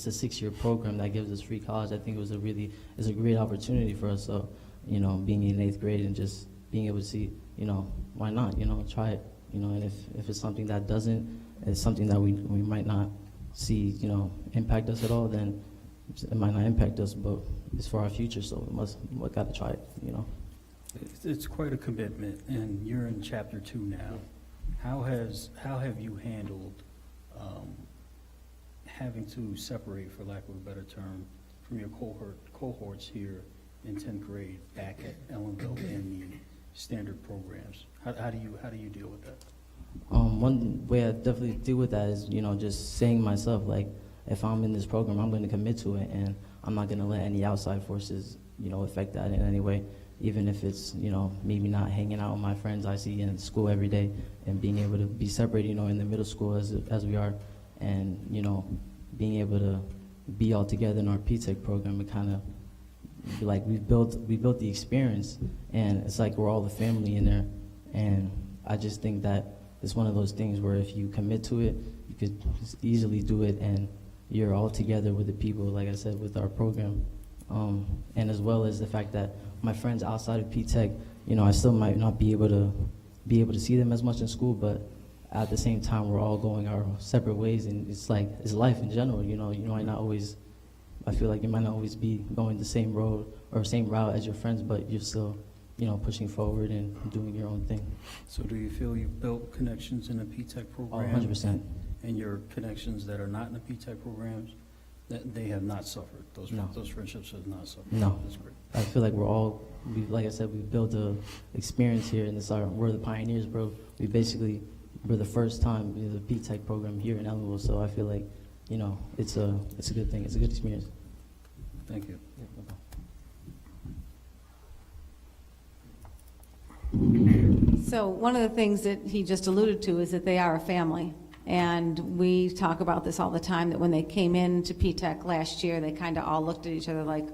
6-year program that gives us free college. I think it was a great opportunity for us. So, being in 8th grade and just being able to see, why not, try it, and if it's something that it's something that we might not see, impact us at all, then it might not impact us, but it's for our future, so we got to try it, It's quite a commitment, and you're in chapter 2 now. How have you handled having to separate, for lack of a better term, from your cohorts here in 10th grade back at Ellenville in the standard programs? How do you deal with that? One way I definitely deal with that is, just saying myself, like, if I'm in this program, I'm going to commit to it, and I'm not going to let any outside forces, affect that in any way, even if it's, maybe not hanging out with my friends I see in school every day, and being able to be separated, in the middle school as we are, and, being able to be all together in our P-Tech program. It kind of, like, we built the experience, and it's like we're all the family in there, and I just think that it's one of those things where if you commit to it, you could just easily do it, and you're all together with the people, like I said, with our program. And as well as the fact that my friends outside of P-Tech, I still might not be able to see them as much in school, but at the same time, we're all going our separate ways, and it's life in general, you might not always, I feel like you might not always be going the same road or same route as your friends, but you're still, pushing forward and doing your own thing. So do you feel you've built connections in the P-Tech Oh, program? 100%. And your connections that are not in the P-Tech programs, that they have not suffered? No. Those friendships have not suffered? No. That's great. I feel like like I said, we've built a experience here, and we're the pioneers, bro. We're the first time in the P-Tech program here in Ellenville, so I feel like, it's a good thing. It's a good experience. Thank you. So one of the things that he just alluded to is that they are a family. And we talk about this all the time, that when they came into P-Tech last year, they kind of all looked at each other like,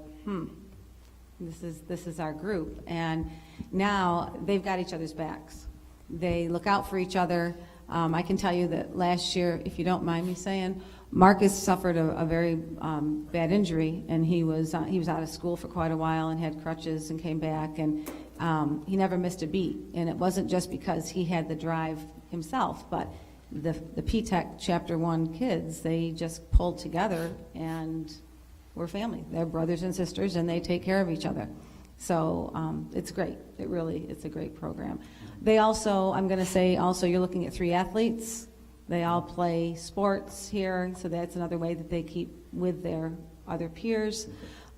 this is our group. And now they've got each other's backs. They look out for each other. I can tell you that last year, if you don't mind me saying, Marcus suffered a very bad injury, and he was out of school for quite a while and had crutches and came back, and he never missed a beat. And it wasn't just because he had the drive himself, but the P-Tech Chapter 1 kids, they just pulled together, and we're family. They're brothers and sisters, and they take care of each other. So it's great. It's a great program. They also, I'm going to say also, you're looking at 3 athletes. They all play sports here, so that's another way that they keep with their other peers.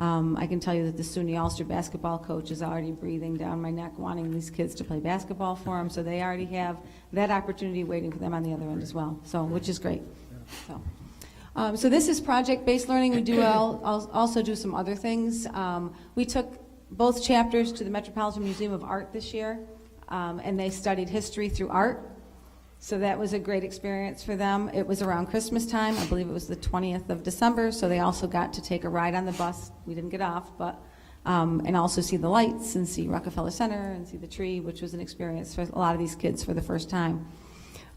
I can tell you that the SUNY Ulster basketball coach is already breathing down my neck wanting these kids to play basketball for him, so they already have that opportunity waiting for them on the other end as well, so which is great. So this is project-based learning. We do also do some other things. We took both chapters to the Metropolitan Museum of Art this year, and they studied history through art. So that was a great experience for them. It was around Christmas time. I believe it was the 20th of December, so they also got to take a ride on the bus. We didn't get off, but and also see the lights and see Rockefeller Center and see the tree, which was an experience for a lot of these kids for the first time.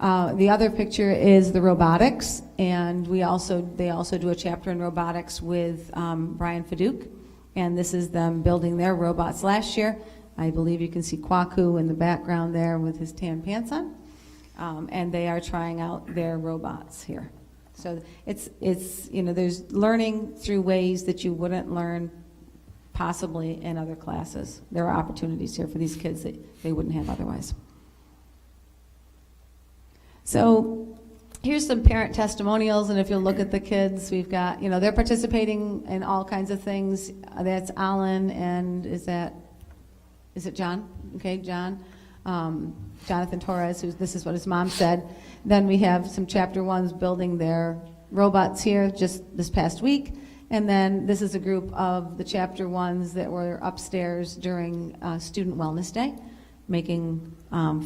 The other picture is the robotics, and they also do a chapter in robotics with Brian Fadouk, and this is them building their robots last year. I believe you can see Kwaku in the background there with his tan pants on. And they are trying out their robots here. So it's there's learning through ways that you wouldn't learn possibly in other classes. There are opportunities here for these kids that they wouldn't have otherwise. So here's some parent testimonials, and if you'll look at the kids, we've got, they're participating in all kinds of things. That's Alan, and is it John? Okay, John. Jonathan Torres, this is what his mom said. Then we have some Chapter 1s building their robots here just this past week. And then this is a group of the Chapter 1s that were upstairs during Student Wellness Day, making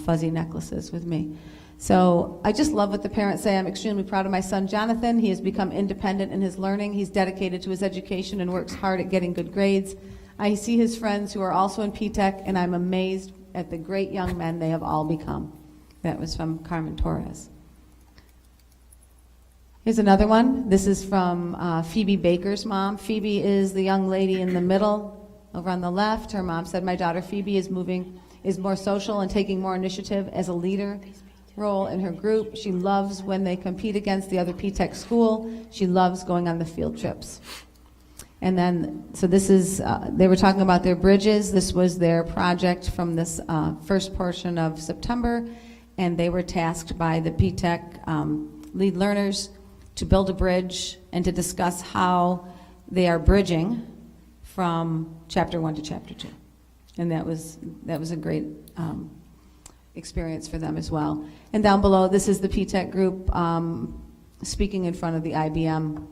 fuzzy necklaces with me. So I just love what the parents say. I'm extremely proud of my son, Jonathan. He has become independent in his learning. He's dedicated to his education and works hard at getting good grades. I see his friends who are also in P-Tech, and I'm amazed at the great young men they have all become. That was from Carmen Torres. Here's another one. This is from Phoebe Baker's mom. Phoebe is the young lady in the middle over on the left. Her mom said, my daughter Phoebe is more social and taking more initiative as a leader role in her group. She loves when they compete against the other P-Tech school. She loves going on the field trips. And then, so this is, they were talking about their bridges. This was their project from this first portion of September, and they were tasked by the PTEC lead learners to build a bridge and to discuss how they are bridging from Chapter 1 to Chapter 2. And that was a great experience for them as well. And down below, this is the PTEC group speaking in front of the IBM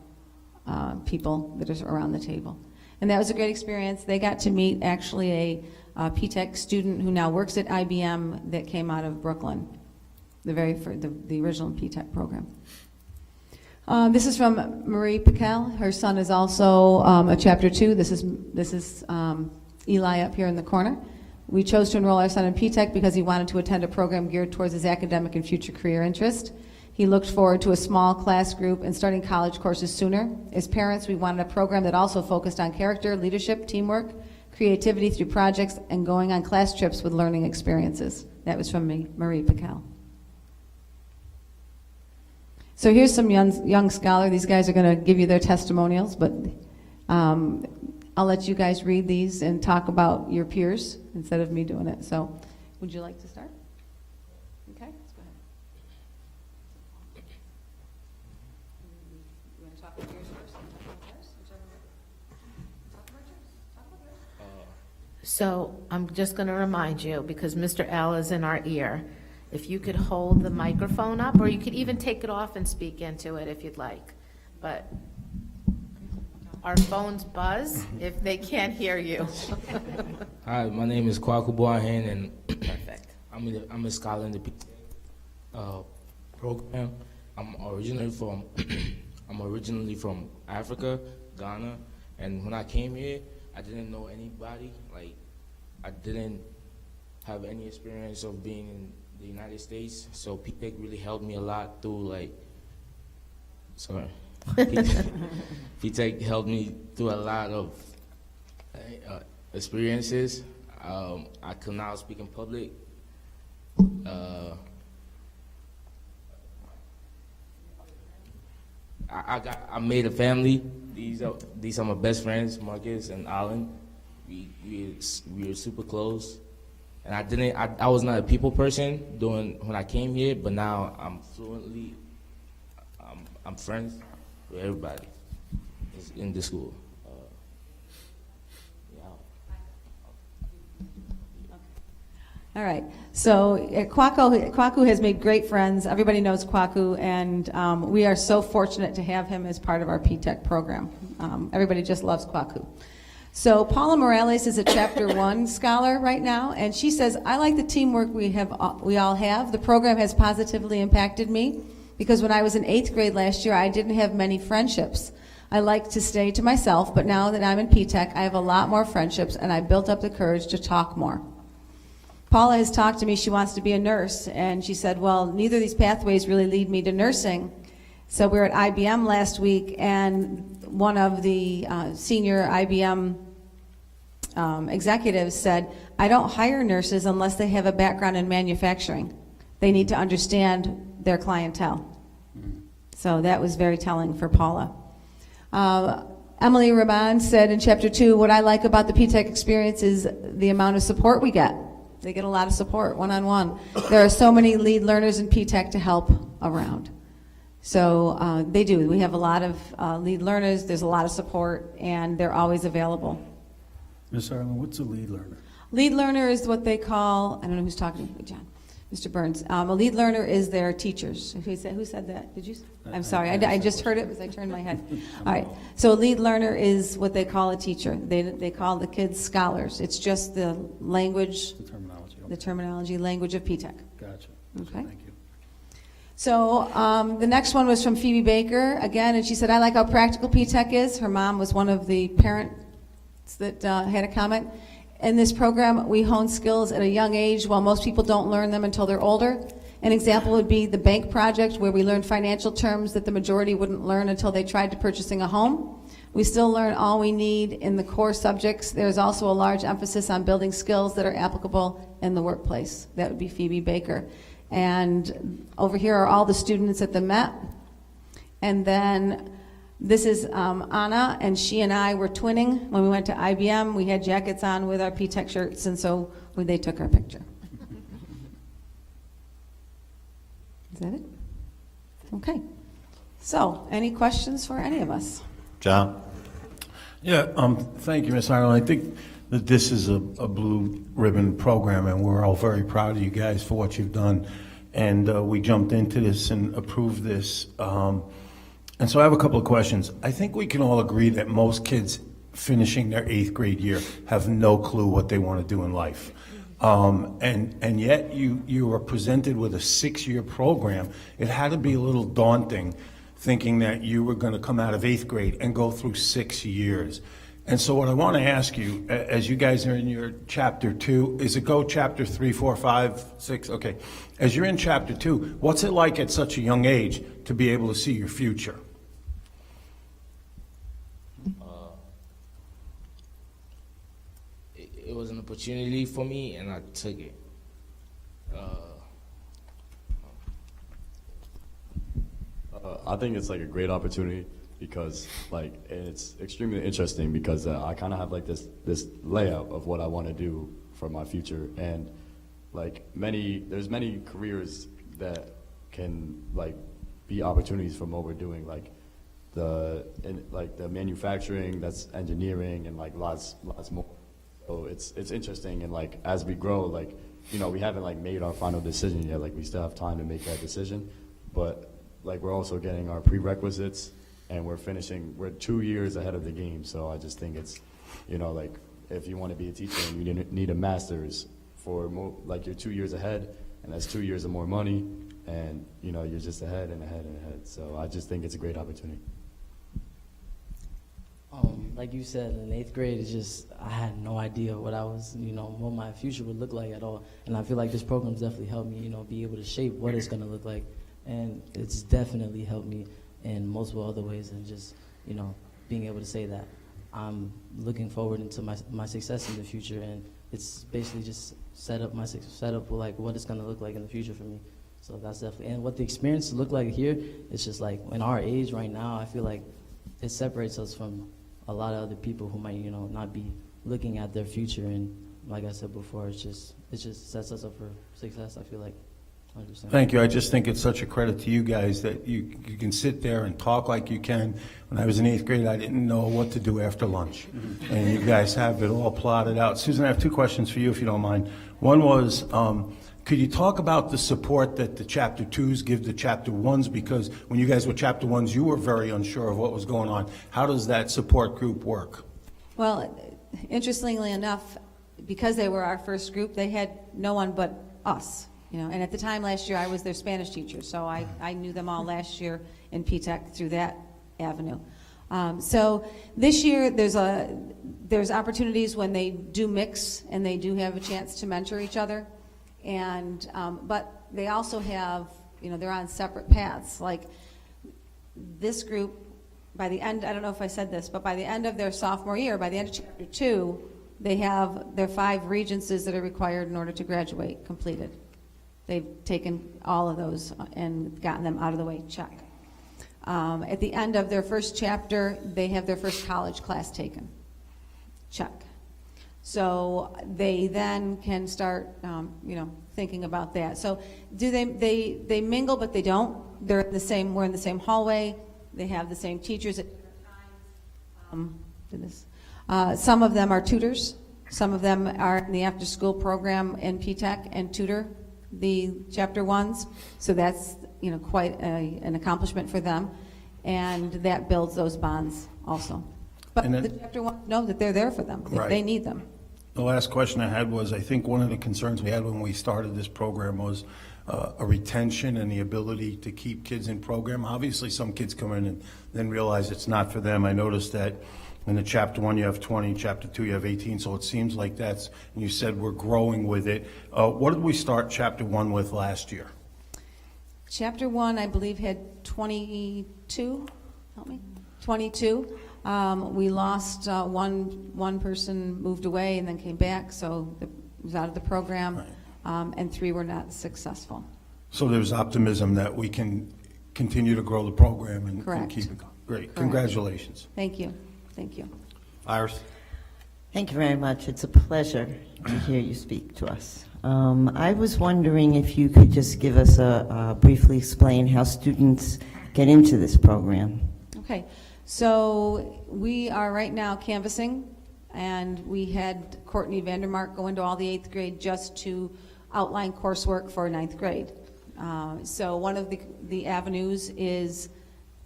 people that are around the table. And that was a great experience. They got to meet actually a PTEC student who now works at IBM that came out of Brooklyn, the original PTEC program. This is from Marie Piquel. Her son is also a Chapter 2. This is Eli up here in the corner. We chose to enroll our son in PTEC because he wanted to attend a program geared towards his academic and future career interest. He looked forward to a small class group and starting college courses sooner. As parents, we wanted a program that also focused on character, leadership, teamwork, creativity through projects, and going on class trips with learning experiences. That was from me, Marie Piquel. So here's some young scholar. These guys are going to give you their testimonials, but I'll let you guys read these and talk about your peers instead of me doing it. So would you like to start? Okay, let's go ahead. You want to talk about yours first? Talk about yours? Talk about yours. So I'm just going to remind you, because Mr. L is in our ear, if you could hold the microphone up, or you could even take it off and speak into it if you'd like. But our phones buzz if they can't hear you. Hi, my name is Kwaku Boahen, and Perfect. I'm a scholar in the program. I'm originally from Africa, Ghana, and when I came here, I didn't know anybody. Like, I didn't have any experience of being in the United States, so PTEC really helped me a lot through PTEC helped me through a lot of experiences. I can now speak in public. I made a family. These are my best friends, Marcus and Alan. We were super close. And I was not a people person when I came here, but now I'm friends with everybody in the school. All right. So Kwaku has made great friends. Everybody knows Kwaku, and we are so fortunate to have him as part of our PTEC program. Everybody just loves Kwaku. So Paula Morales is a Chapter 1 scholar right now, and she says, I like the teamwork we all have. The program has positively impacted me because when I was in 8th grade last year, I didn't have many friendships. I like to stay to myself, but now that I'm in PTEC, I have a lot more friendships, and I built up the courage to talk more. Paula has talked to me. She wants to be a nurse, and she said, well, neither of these pathways really lead me to nursing. So we were at IBM last week, and one of the senior IBM executives said, I don't hire nurses unless they have a background in manufacturing. They need to understand their clientele. So that was very telling for Paula. Emily Rahman said in Chapter 2, what I like about the PTEC experience is the amount of support we get. They get a lot of support, one-on-one. There are so many lead learners in PTEC to help around. So they do. We have a lot of lead learners. There's a lot of support, and they're always available. Ms. Arlen, what's a lead learner? Lead learner is what they call, I don't know who's talking, John, Mr. Burns. A lead learner is their teachers. Who said that? Did you? I'm sorry, I just heard it because I turned my head. All right, so a lead learner is what they call a teacher. They call the kids scholars. It's just the language, the terminology, language of PTEC. Gotcha. Okay. Thank you. So the next one was from Phoebe Baker, again, and she said, I like how practical PTEC is. Her mom was one of the parents that had a comment. In this program, we hone skills at a young age while most people don't learn them until they're older. An example would be the bank project where we learned financial terms that the majority wouldn't learn until they tried to purchasing a home. We still learn all we need in the core subjects. There's also a large emphasis on building skills that are applicable in the workplace. That would be Phoebe Baker. And over here are all the students at the Met. And then This is Anna, and she and I were twinning when we went to IBM. We had jackets on with our P-Tech shirts, and so they took our picture. Is that it? Okay. So, any questions for any of us? John? Yeah, thank you, Ms. Ireland. I think that this is a blue ribbon program, and we're all very proud of you guys for what you've done. And we jumped into this and approved this. And so I have a couple of questions. I think we can all agree that most kids finishing their 8th grade year have no clue what they want to do in life. And yet you were presented with a 6-year program. It had to be a little daunting thinking that you were going to come out of 8th grade and go through 6 years. And so what I want to ask you, as you guys are in your chapter 2, is it go chapter 3, 4, 5, 6? Okay. As you're in chapter 2, what's it like at such a young age to be able to see your future? It was an opportunity for me, and I took it. I think it's like a great opportunity because like it's extremely interesting because I kind of have like this layout of what I want to do for my future, and like there's many careers that can like be opportunities from what we're doing, like the manufacturing, that's engineering, and like lots more. So it's interesting, and like as we grow, like we haven't like made our final decision yet. Like we still have time to make that decision, but like we're also getting our prerequisites, and we're 2 years ahead of the game. So I just think it's like if you want to be a teacher and you need a master's for like you're 2 years ahead, and that's 2 years of more money, and you're just ahead and ahead and ahead. So I just think it's a great opportunity. Like you said, in 8th grade, it's just, I had no idea what I was, what my future would look like at all. And I feel like this program's definitely helped me, be able to shape what it's going to look like. And it's definitely helped me in multiple other ways, and just, being able to say that I'm looking forward into my success in the future. And it's basically just set up like what it's going to look like in the future for me. So that's definitely, and what the experience look like here, it's just like in our age right now, I feel like it separates us from a lot of other people who might, not be looking at their future. And like I said before, it just sets us up for success, I feel like. 100%. Thank you. I just think it's such a credit to you guys that you can sit there and talk like you can. When I was in 8th grade, I didn't know what to do after lunch. And you guys have it all plotted out. Susan, I have 2 questions for you, if you don't mind. One was, could you talk about the support that the Chapter 2s give the Chapter 1s? Because when you guys were Chapter 1s, you were very unsure of what was going on. How does that support group work? Well, interestingly enough, because they were our first group, they had no one but us. And at the time last year, I was their Spanish teacher, so I knew them all last year in P-Tech through that avenue. So this year, there's opportunities when they do mix, and they do have a chance to mentor each other. And but they also have, they're on separate paths. Like this group, by the end, I don't know if I said this, but by the end of their sophomore year, by the end of Chapter 2, they have their 5 regencies that are required in order to graduate completed. They've taken all of those and gotten them out of the way, check. At the end of their first chapter, they have their first college class taken, check. So they then can start, thinking about that. So do they mingle, but they don't. We're in the same hallway. They have the same teachers at different times. Some of them are tutors. Some of them are in the after-school program in P-Tech and tutor the Chapter 1s. So that's, quite an accomplishment for them. And that builds those bonds also. But the Chapter 1s know that they're there for them. Right. They need them. The last question I had was, I think one of the concerns we had when we started this program was a retention and the ability to keep kids in program. Obviously, some kids come in and then realize it's not for them. I noticed that in the Chapter 1 you have 20, Chapter 2 you have 18, so it seems like and you said we're growing with it. What did we start Chapter 1 with last year? Chapter 1, I believe, had 22, help me, 22. We lost one person, moved away and then came back, so it was out of the program, right. And 3 were not successful. So there's optimism that we can continue to grow the program and keep it going. Great, Correct. congratulations. Thank you, thank you. Iris? Thank you very much. It's a pleasure to hear you speak to us. I was wondering if you could just give us briefly explain how students get into this program. Okay, so we are right now canvassing, and we had Courtney Vandermark go into all the 8th grade just to outline coursework for 9th grade. So one of the avenues is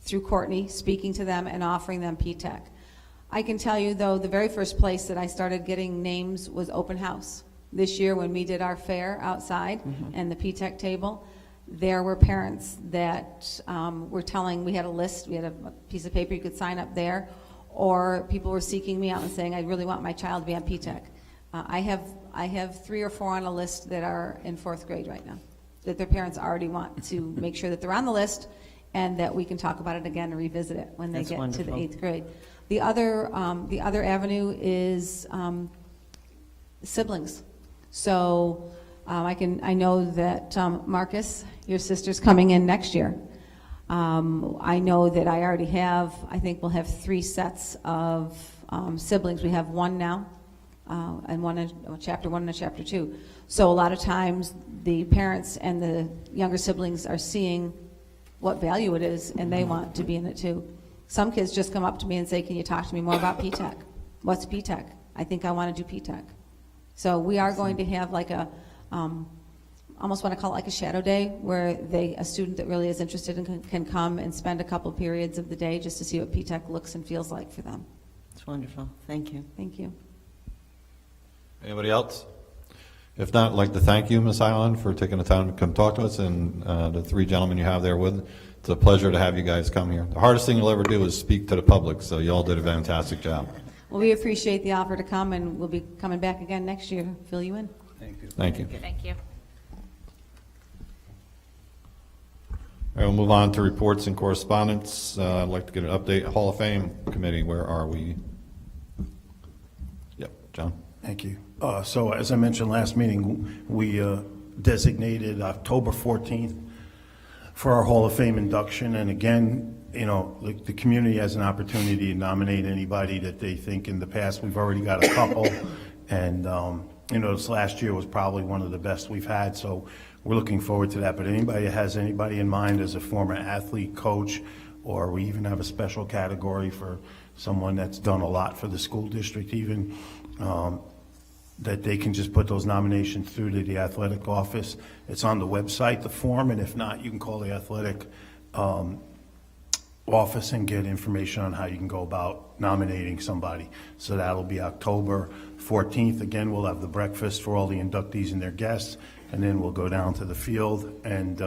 through Courtney, speaking to them and offering them P-TECH. I can tell you, though, the very first place that I started getting names was open house. This year when we did our fair outside and the P-TECH table, there were parents that were telling, we had a list, we had a piece of paper you could sign up there, or people were seeking me out and saying, I really want my child to be on P-TECH. I have 3 or 4 on a list that are in 4th grade right now, that their parents already want to make sure that they're on the list and that we can talk about it again and revisit it when they That's get to the wonderful. 8th grade. The other avenue is siblings. So I know that Marcus, your sister's coming in next year. I know that I think we'll have 3 sets of siblings. We have 1 now, and one in chapter 1 and a chapter 2. So a lot of times the parents and the younger siblings are seeing what value it is, and they want to be in it too. Some kids just come up to me and say, can you talk to me more about P-TECH? What's P-TECH? I think I want to do P-TECH. So we are going to have like a, almost want to call it like a shadow day, where a student that really is interested in can come and spend a couple periods of the day just to see what P-TECH looks and feels like for them. It's wonderful. Thank you. Thank you. Anybody else? If not, I'd like to thank you, Ms. Highland, for taking the time to come talk to us, and the 3 gentlemen you have there with. It's a pleasure to have you guys come here. The hardest thing you'll ever do is speak to the public, so you all did a fantastic job. Well, we appreciate the offer to come, and we'll be coming back again next year, fill you in. Thank you. Thank you. Thank you. All right, we'll move on to reports and correspondence. I'd like to get an update. Hall of Fame Committee, where are we? Yep, John? Thank you. So as I mentioned last meeting, we designated October 14th for our Hall of Fame induction. And again, you know, the community has an opportunity to nominate anybody that they think. In the past, we've already got a couple. And, you know, this last year was probably one of the best we've had. So we're looking forward to that. But anybody that has anybody in mind as a former athlete, coach, or we even have a special category for someone that's done a lot for the school district even, that they can just put those nominations through to the athletic office. It's on the website, the form, and if not, you can call the athletic office and get information on how you can go about nominating somebody. So that'll be October 14th. Again, we'll have the breakfast for all the inductees and their guests, and then we'll go down to the field and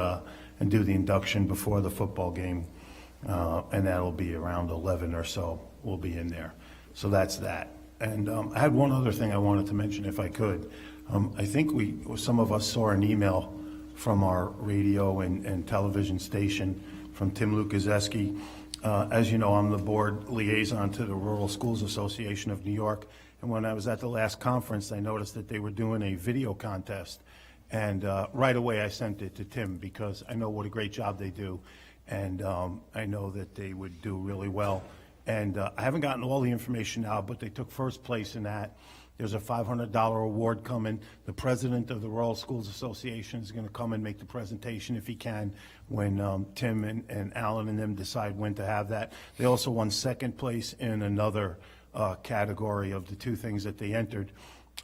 do the induction before the football game, and that'll be around 11 or so. We'll be in there. So that's that. And I had one other thing I wanted to mention, if I could. I think some of us saw an email from our radio and television station from Tim Lukaseski. As you know, I'm the board liaison to the Rural Schools Association of New York. And when I was at the last conference, I noticed that they were doing a video contest. And right away, I sent it to Tim because I know what a great job they do. And I know that they would do really well. And I haven't gotten all the information now, but they took first place in that. There's a $500 award coming. The president of the Rural Schools Association is going to come and make the presentation if he can when Tim and Alan and them decide when to have that. They also won second place in another category of the 2 things that they entered.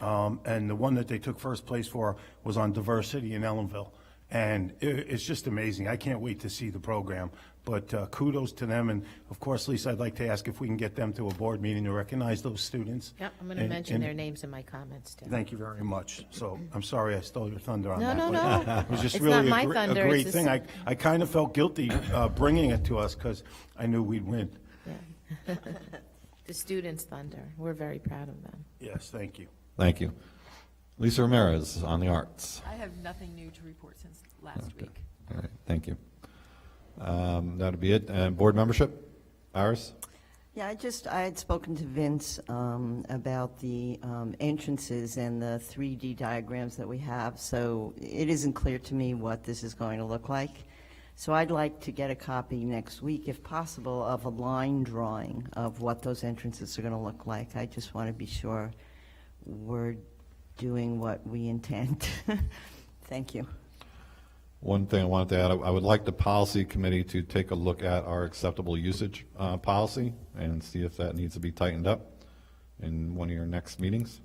And the one that they took first place for was on diversity in Ellenville. And it's just amazing. I can't wait to see the program. But kudos to them. And, of course, Lisa, I'd like to ask if we can get them to a board meeting to recognize those students. Yep, I'm going to mention their names in my comments, too. Thank you very much. So I'm sorry I stole your thunder on that. No. But it was just It's really not my a thunder, great it's thing. I kind of felt guilty bringing it to us because I knew we'd win. Yeah. The students' thunder. We're very proud of them. Yes, thank you. Thank you. Lisa Ramirez on the arts. I have nothing new to report since last week. All right, thank you. That'll be it. Board membership, Iris? Yeah, I had spoken to Vince about the entrances and the 3D diagrams that we have, so it isn't clear to me what this is going to look like. So I'd like to get a copy next week, if possible, of a line drawing of what those entrances are going to look like. I just want to be sure we're doing what we intend. Thank you. One thing I wanted to add, I would like the policy committee to take a look at our acceptable usage policy and see if that needs to be tightened up in one of your next meetings.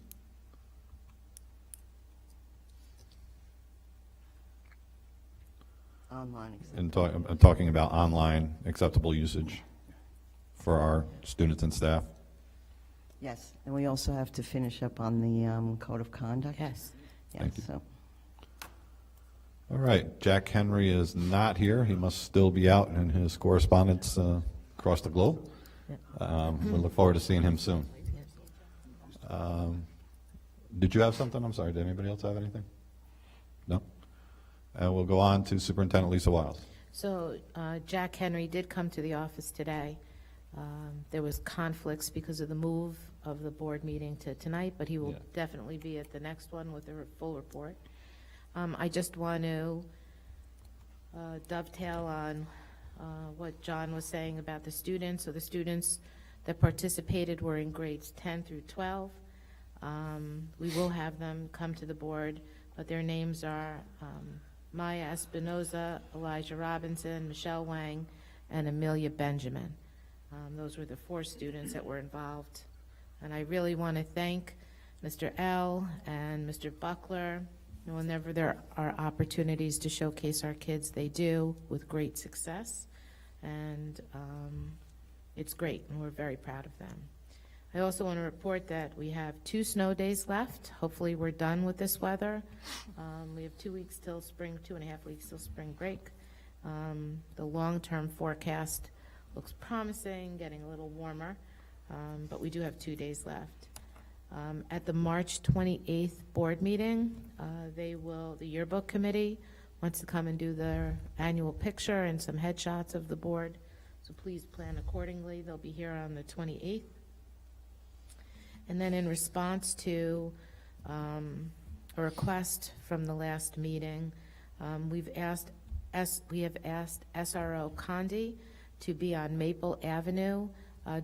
Online. I'm talking about online acceptable usage for our students and staff. Yes, and we also have to finish up on the code of conduct. Yes. Yes, Thank you. so. All right, Jack Henry is not here. He must still be out in his correspondence across the globe. We look forward to seeing him soon. Did you have something? I'm sorry, did anybody else have anything? No? And we'll go on to Superintendent Lisa Wiles. So Jack Henry did come to the office today. There was conflicts because of the move of the board meeting to tonight, but he will definitely be at the next one with a full report. I just want to dovetail on what John was saying about the students. So the students that participated were in grades 10 through 12. We will have them come to the board, but their names are Maya Espinoza, Elijah Robinson, Michelle Wang, and Amelia Benjamin. Those were the 4 students that were involved. And I really want to thank Mr. L. and Mr. Buckler. Whenever there are opportunities to showcase our kids, they do with great success. And it's great, and we're very proud of them. I also want to report that we have 2 snow days left. Hopefully we're done with this weather. We have 2 weeks till spring, 2.5 weeks till spring break. The long-term forecast looks promising, getting a little warmer, but we do have 2 days left. At the March 28th board meeting, the yearbook committee wants to come and do their annual picture and some headshots of the board, so please plan accordingly. They'll be here on the 28th. And then in response to a request from the last meeting, we have asked SRO Condi to be on Maple Avenue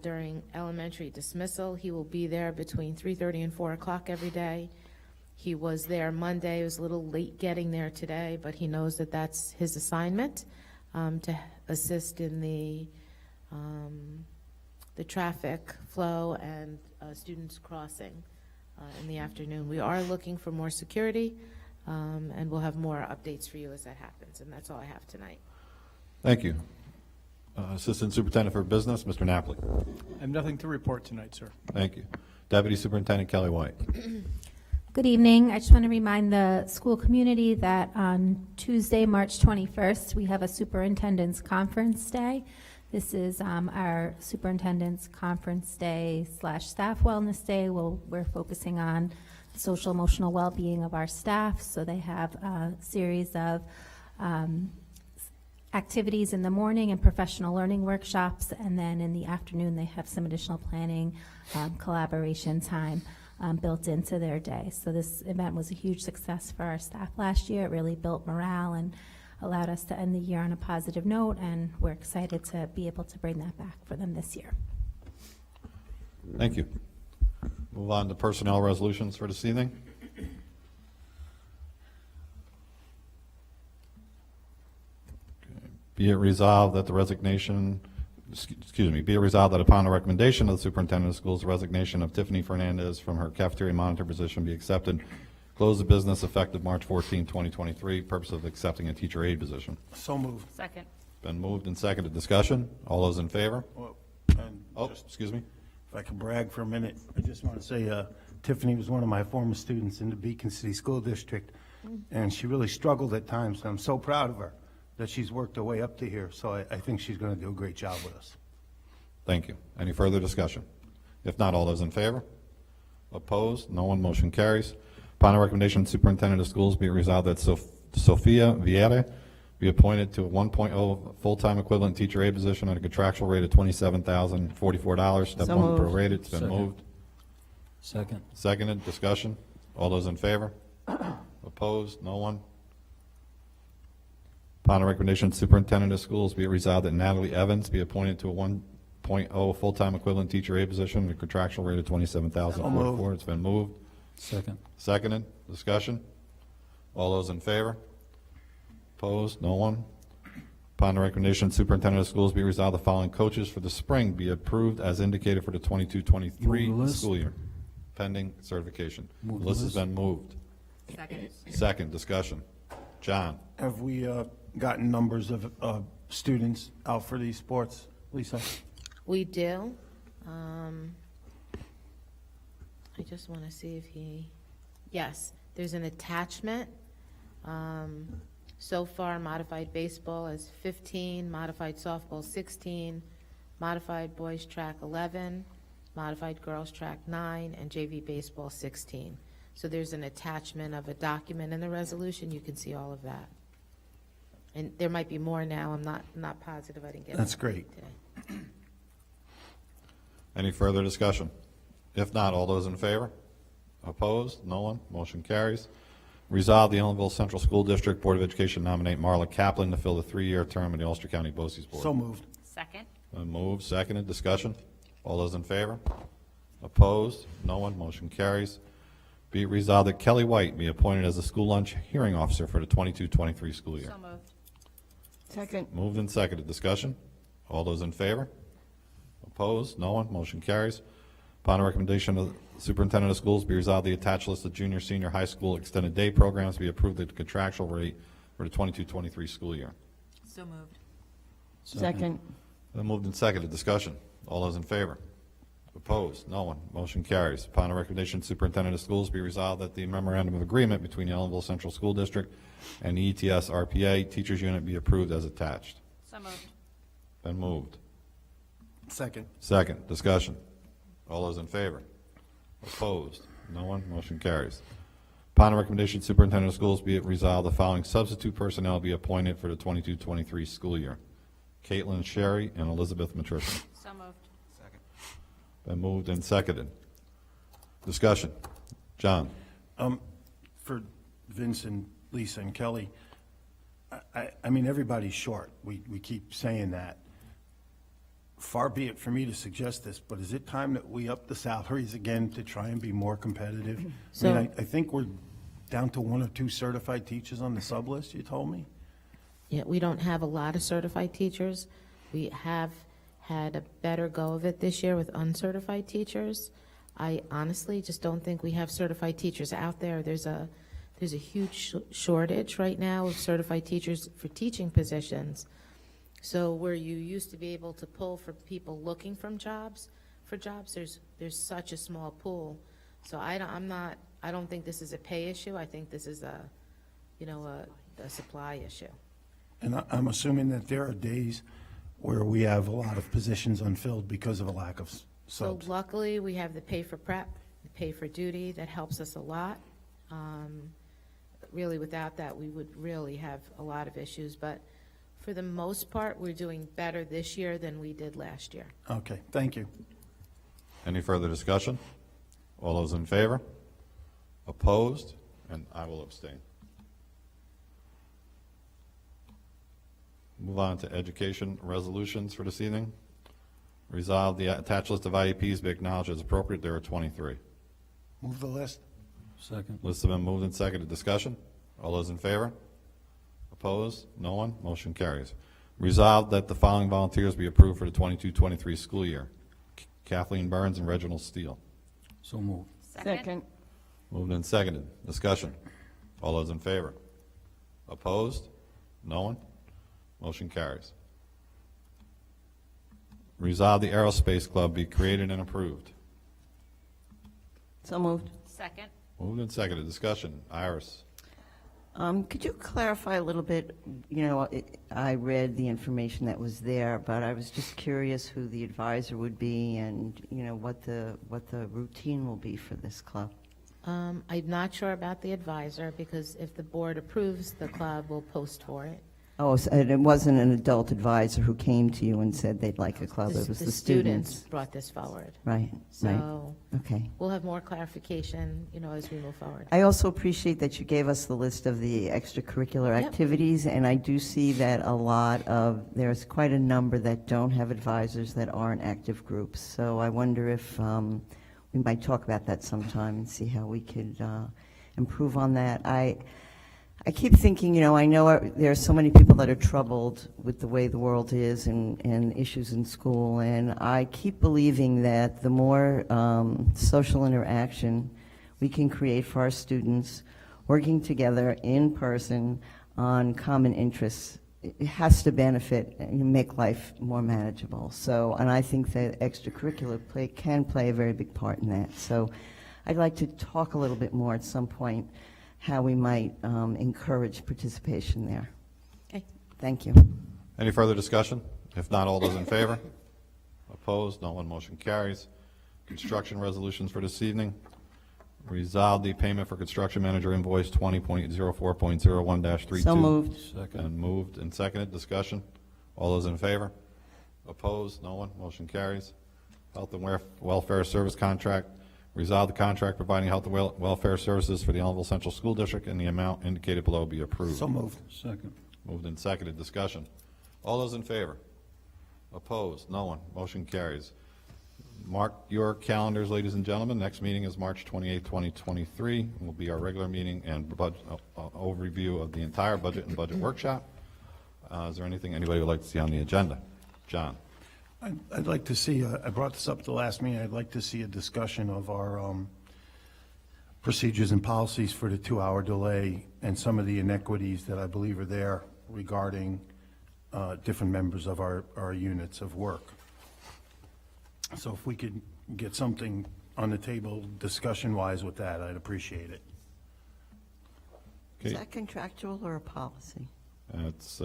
during elementary dismissal. He will be there between 3:30 and 4 o'clock every day. He was there Monday. He was a little late getting there today, but he knows that that's his assignment, to assist in the traffic flow and students crossing in the afternoon. We are looking for more security, and we'll have more updates for you as that happens, and that's all I have tonight. Thank you. Assistant Superintendent for Business, Mr. Napoli. I have nothing to report tonight, sir. Thank you. Deputy Superintendent Kelly White. Good evening. I just want to remind the school community that on Tuesday, March 21st, we have a superintendent's conference day. This is our superintendent's conference day / staff wellness day. We're focusing on the social emotional well-being of our staff. So they have a series of activities in the morning and professional learning workshops, and then in the afternoon they have some additional planning, collaboration time built into their day. So this event was a huge success for our staff last year. It really built morale and allowed us to end the year on a positive note, and we're excited to be able to bring that back for them this year. Thank you. Move on to personnel resolutions for this evening. Be it resolved that the resignation, be it resolved that upon the recommendation of the superintendent of schools, the resignation of Tiffany Fernandez from her cafeteria monitor position be accepted. Close the business effective March 14, 2023, purpose of accepting a teacher aide position. So moved. Second. Been moved and seconded. Discussion. All those in favor? Well, and Excuse me. if I can brag for a minute, I just want to say Tiffany was one of my former students in the Beacon City School District, and she really struggled at times. I'm so proud of her that she's worked her way up to here, so I think she's going to do a great job with us. Thank you. Any further discussion? If not, all those in favor? Opposed? No one. Motion carries. Upon the recommendation of the superintendent of schools, be it resolved that Sophia Vieira be appointed to a 1.0 full-time equivalent teacher aide position at a contractual rate of $27,044. Step So 1 moved. prorated. It's been Second. moved. Second. Seconded. Discussion. All those in favor? Opposed? No one. Upon the recommendation of the superintendent of schools, be it resolved that Natalie Evans be appointed to a 1.0 full-time equivalent teacher aide position with a contractual rate of $27,044. It's been moved. Second. Seconded. Discussion. All those in favor? Opposed? No one? Upon the recommendation of the superintendent of schools, be resolved the following coaches for the spring be approved as indicated for the 22-23 Move the list. school year, pending certification. Move The the list has list. been moved. Second. Second. Discussion. John? Have we gotten numbers of students out for these sports, Lisa? We do. I just want to see if yes, there's an attachment. So far, modified baseball is 15, modified softball 16, modified boys track 11, modified girls track 9, and JV baseball 16. So there's an attachment of a document in the resolution. You can see all of that. And there might be more now. I'm not positive. I didn't get That's it great. today. Any further discussion? If not, all those in favor? Opposed? No one? Motion carries. Resolve the Ellenville Central School District Board of Education nominate Marla Kaplan to fill the 3-year term of the Ulster County BOCES Board. So moved. Second. Moved, seconded, discussion. All those in favor? Opposed? No one? Motion carries. Be it resolved that Kelly White be appointed as a school lunch hearing officer for the 22-23 school year. So moved. Second. Moved and seconded, discussion. All those in favor? Opposed? No one? Motion carries. Upon the recommendation of the superintendent of schools, be resolved the attached list of junior, senior high school extended day programs be approved at the contractual rate for the 22-23 school year. So moved. Second. Then moved and seconded, discussion. All those in favor? Opposed? No one. Motion carries. Upon the recommendation of the superintendent of schools, be resolved that the memorandum of agreement between the Ellenville Central School District and the ETS RPA Teachers Unit be approved as attached. So moved. Been moved. Second. Second, discussion. All those in favor? Opposed? No one? Motion carries. Upon the recommendation of the superintendent of schools, be it resolved the following substitute personnel be appointed for the 22-23 school year. Caitlin Sherry and Elizabeth Matricia. So moved. Been moved and seconded. Discussion. John? For Vincent, Lisa, and Kelly, I mean, everybody's short. We keep saying that. Far be it for me to suggest this, but is it time that we up the salaries again to try and be more competitive? So- I think we're down to 1 or 2 certified teachers on the sub list, you told me? Yeah, we don't have a lot of certified teachers. We have had a better go of it this year with uncertified teachers. I honestly just don't think we have certified teachers out there. There's a huge shortage right now of certified teachers for teaching positions. So where you used to be able to pull for people looking for jobs, there's such a small pool. So I don't think this is a pay issue. I think this is a supply issue. And I'm assuming that there are days where we have a lot of positions unfilled because of a lack of So subs. luckily, we have the pay for prep, the pay for duty, that helps us a lot. Really, without that, we would really have a lot of issues, but for the most part, we're doing better this year than we did last year. Okay, thank you. Any further discussion? All those in favor? Opposed? And I will abstain. Move on to education resolutions for this evening. Resolve the attached list of IEPs be acknowledged as appropriate. There are 23. Move the list. Second. Lists have been moved and seconded. Discussion? All those in favor? Opposed? No one? Motion carries. Resolved that the following volunteers be approved for the 22-23 school year. Kathleen Burns and Reginald Steele. So moved. Second. Moved and seconded. Discussion. All those in favor? Opposed? No one? Motion carries. Resolve the Aerospace Club be created and approved. So moved. Second. Moved and seconded. Discussion. Iris. Could you clarify a little bit? You know, I read the information that was there, but I was just curious who the advisor would be and, you know, what the routine will be for this club. I'm not sure about the advisor, because if the board approves the club, we'll post for it. Oh, so and it wasn't an adult advisor who came to you and said they'd like a club, it was the students? brought this forward. Right, right, So okay. we'll have more clarification, as we move forward. I also appreciate that you gave us the list of the extracurricular Yep. activities, and I do see that there's quite a number that don't have advisors that aren't active groups. So I wonder if we might talk about that sometime and see how we could improve on that. I keep thinking, I know there are so many people that are troubled with the way the world is and issues in school, and I keep believing that the more social interaction we can create for our students, working together in person on common interests, it has to benefit and make life more manageable. So, and I think that extracurricular can play a very big part in that. So I'd like to talk a little bit more at some point how we might encourage participation there. Okay. Thank you. Any further discussion? If not, all those in favor? Opposed? No one. Motion carries. Construction resolutions for this evening. Resolve the payment for construction manager invoice 20.04.01-32. So moved. And moved and seconded. Discussion. All those in favor? Opposed? No one. Motion carries. Health and Welfare Service Contract. Resolve the contract providing health and welfare services for the Ellenville Central School District in the amount indicated below be approved. So moved. Second. Moved and seconded. Discussion. All those in favor? Opposed? No one. Motion carries. Mark your calendars, ladies and gentlemen. Next meeting is March 28, 2023. Will be our regular meeting and overview of the entire budget and budget workshop. Is there anything anybody would like to see on the agenda? John. I'd like to see, I brought this up at the last meeting, I'd like to see a discussion of our procedures and policies for the 2-hour delay and some of the inequities that I believe are there regarding different members of our units of work. So if we could get something on the table discussion-wise with that, I'd appreciate it. Is that contractual or a policy? It's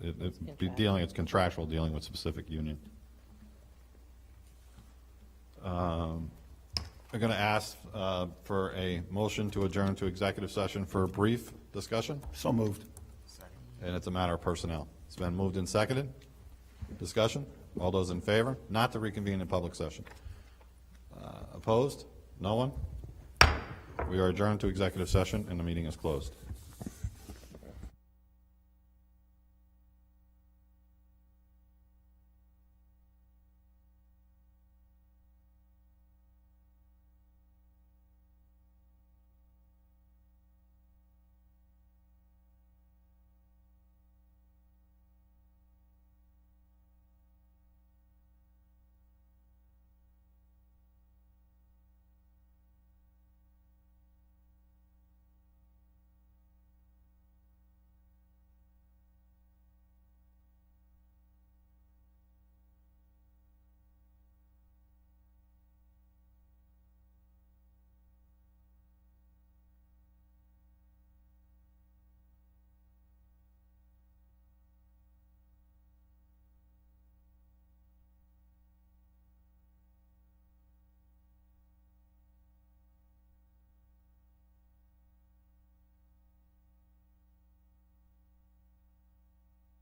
it's contractual, dealing with specific union. We're going to ask for a motion to adjourn to executive session for a brief discussion. So moved. And it's a matter of personnel. It's been moved and seconded. Discussion. All those in favor? Not to reconvene in public session. Opposed? No one? We are adjourned to executive session and the meeting is closed.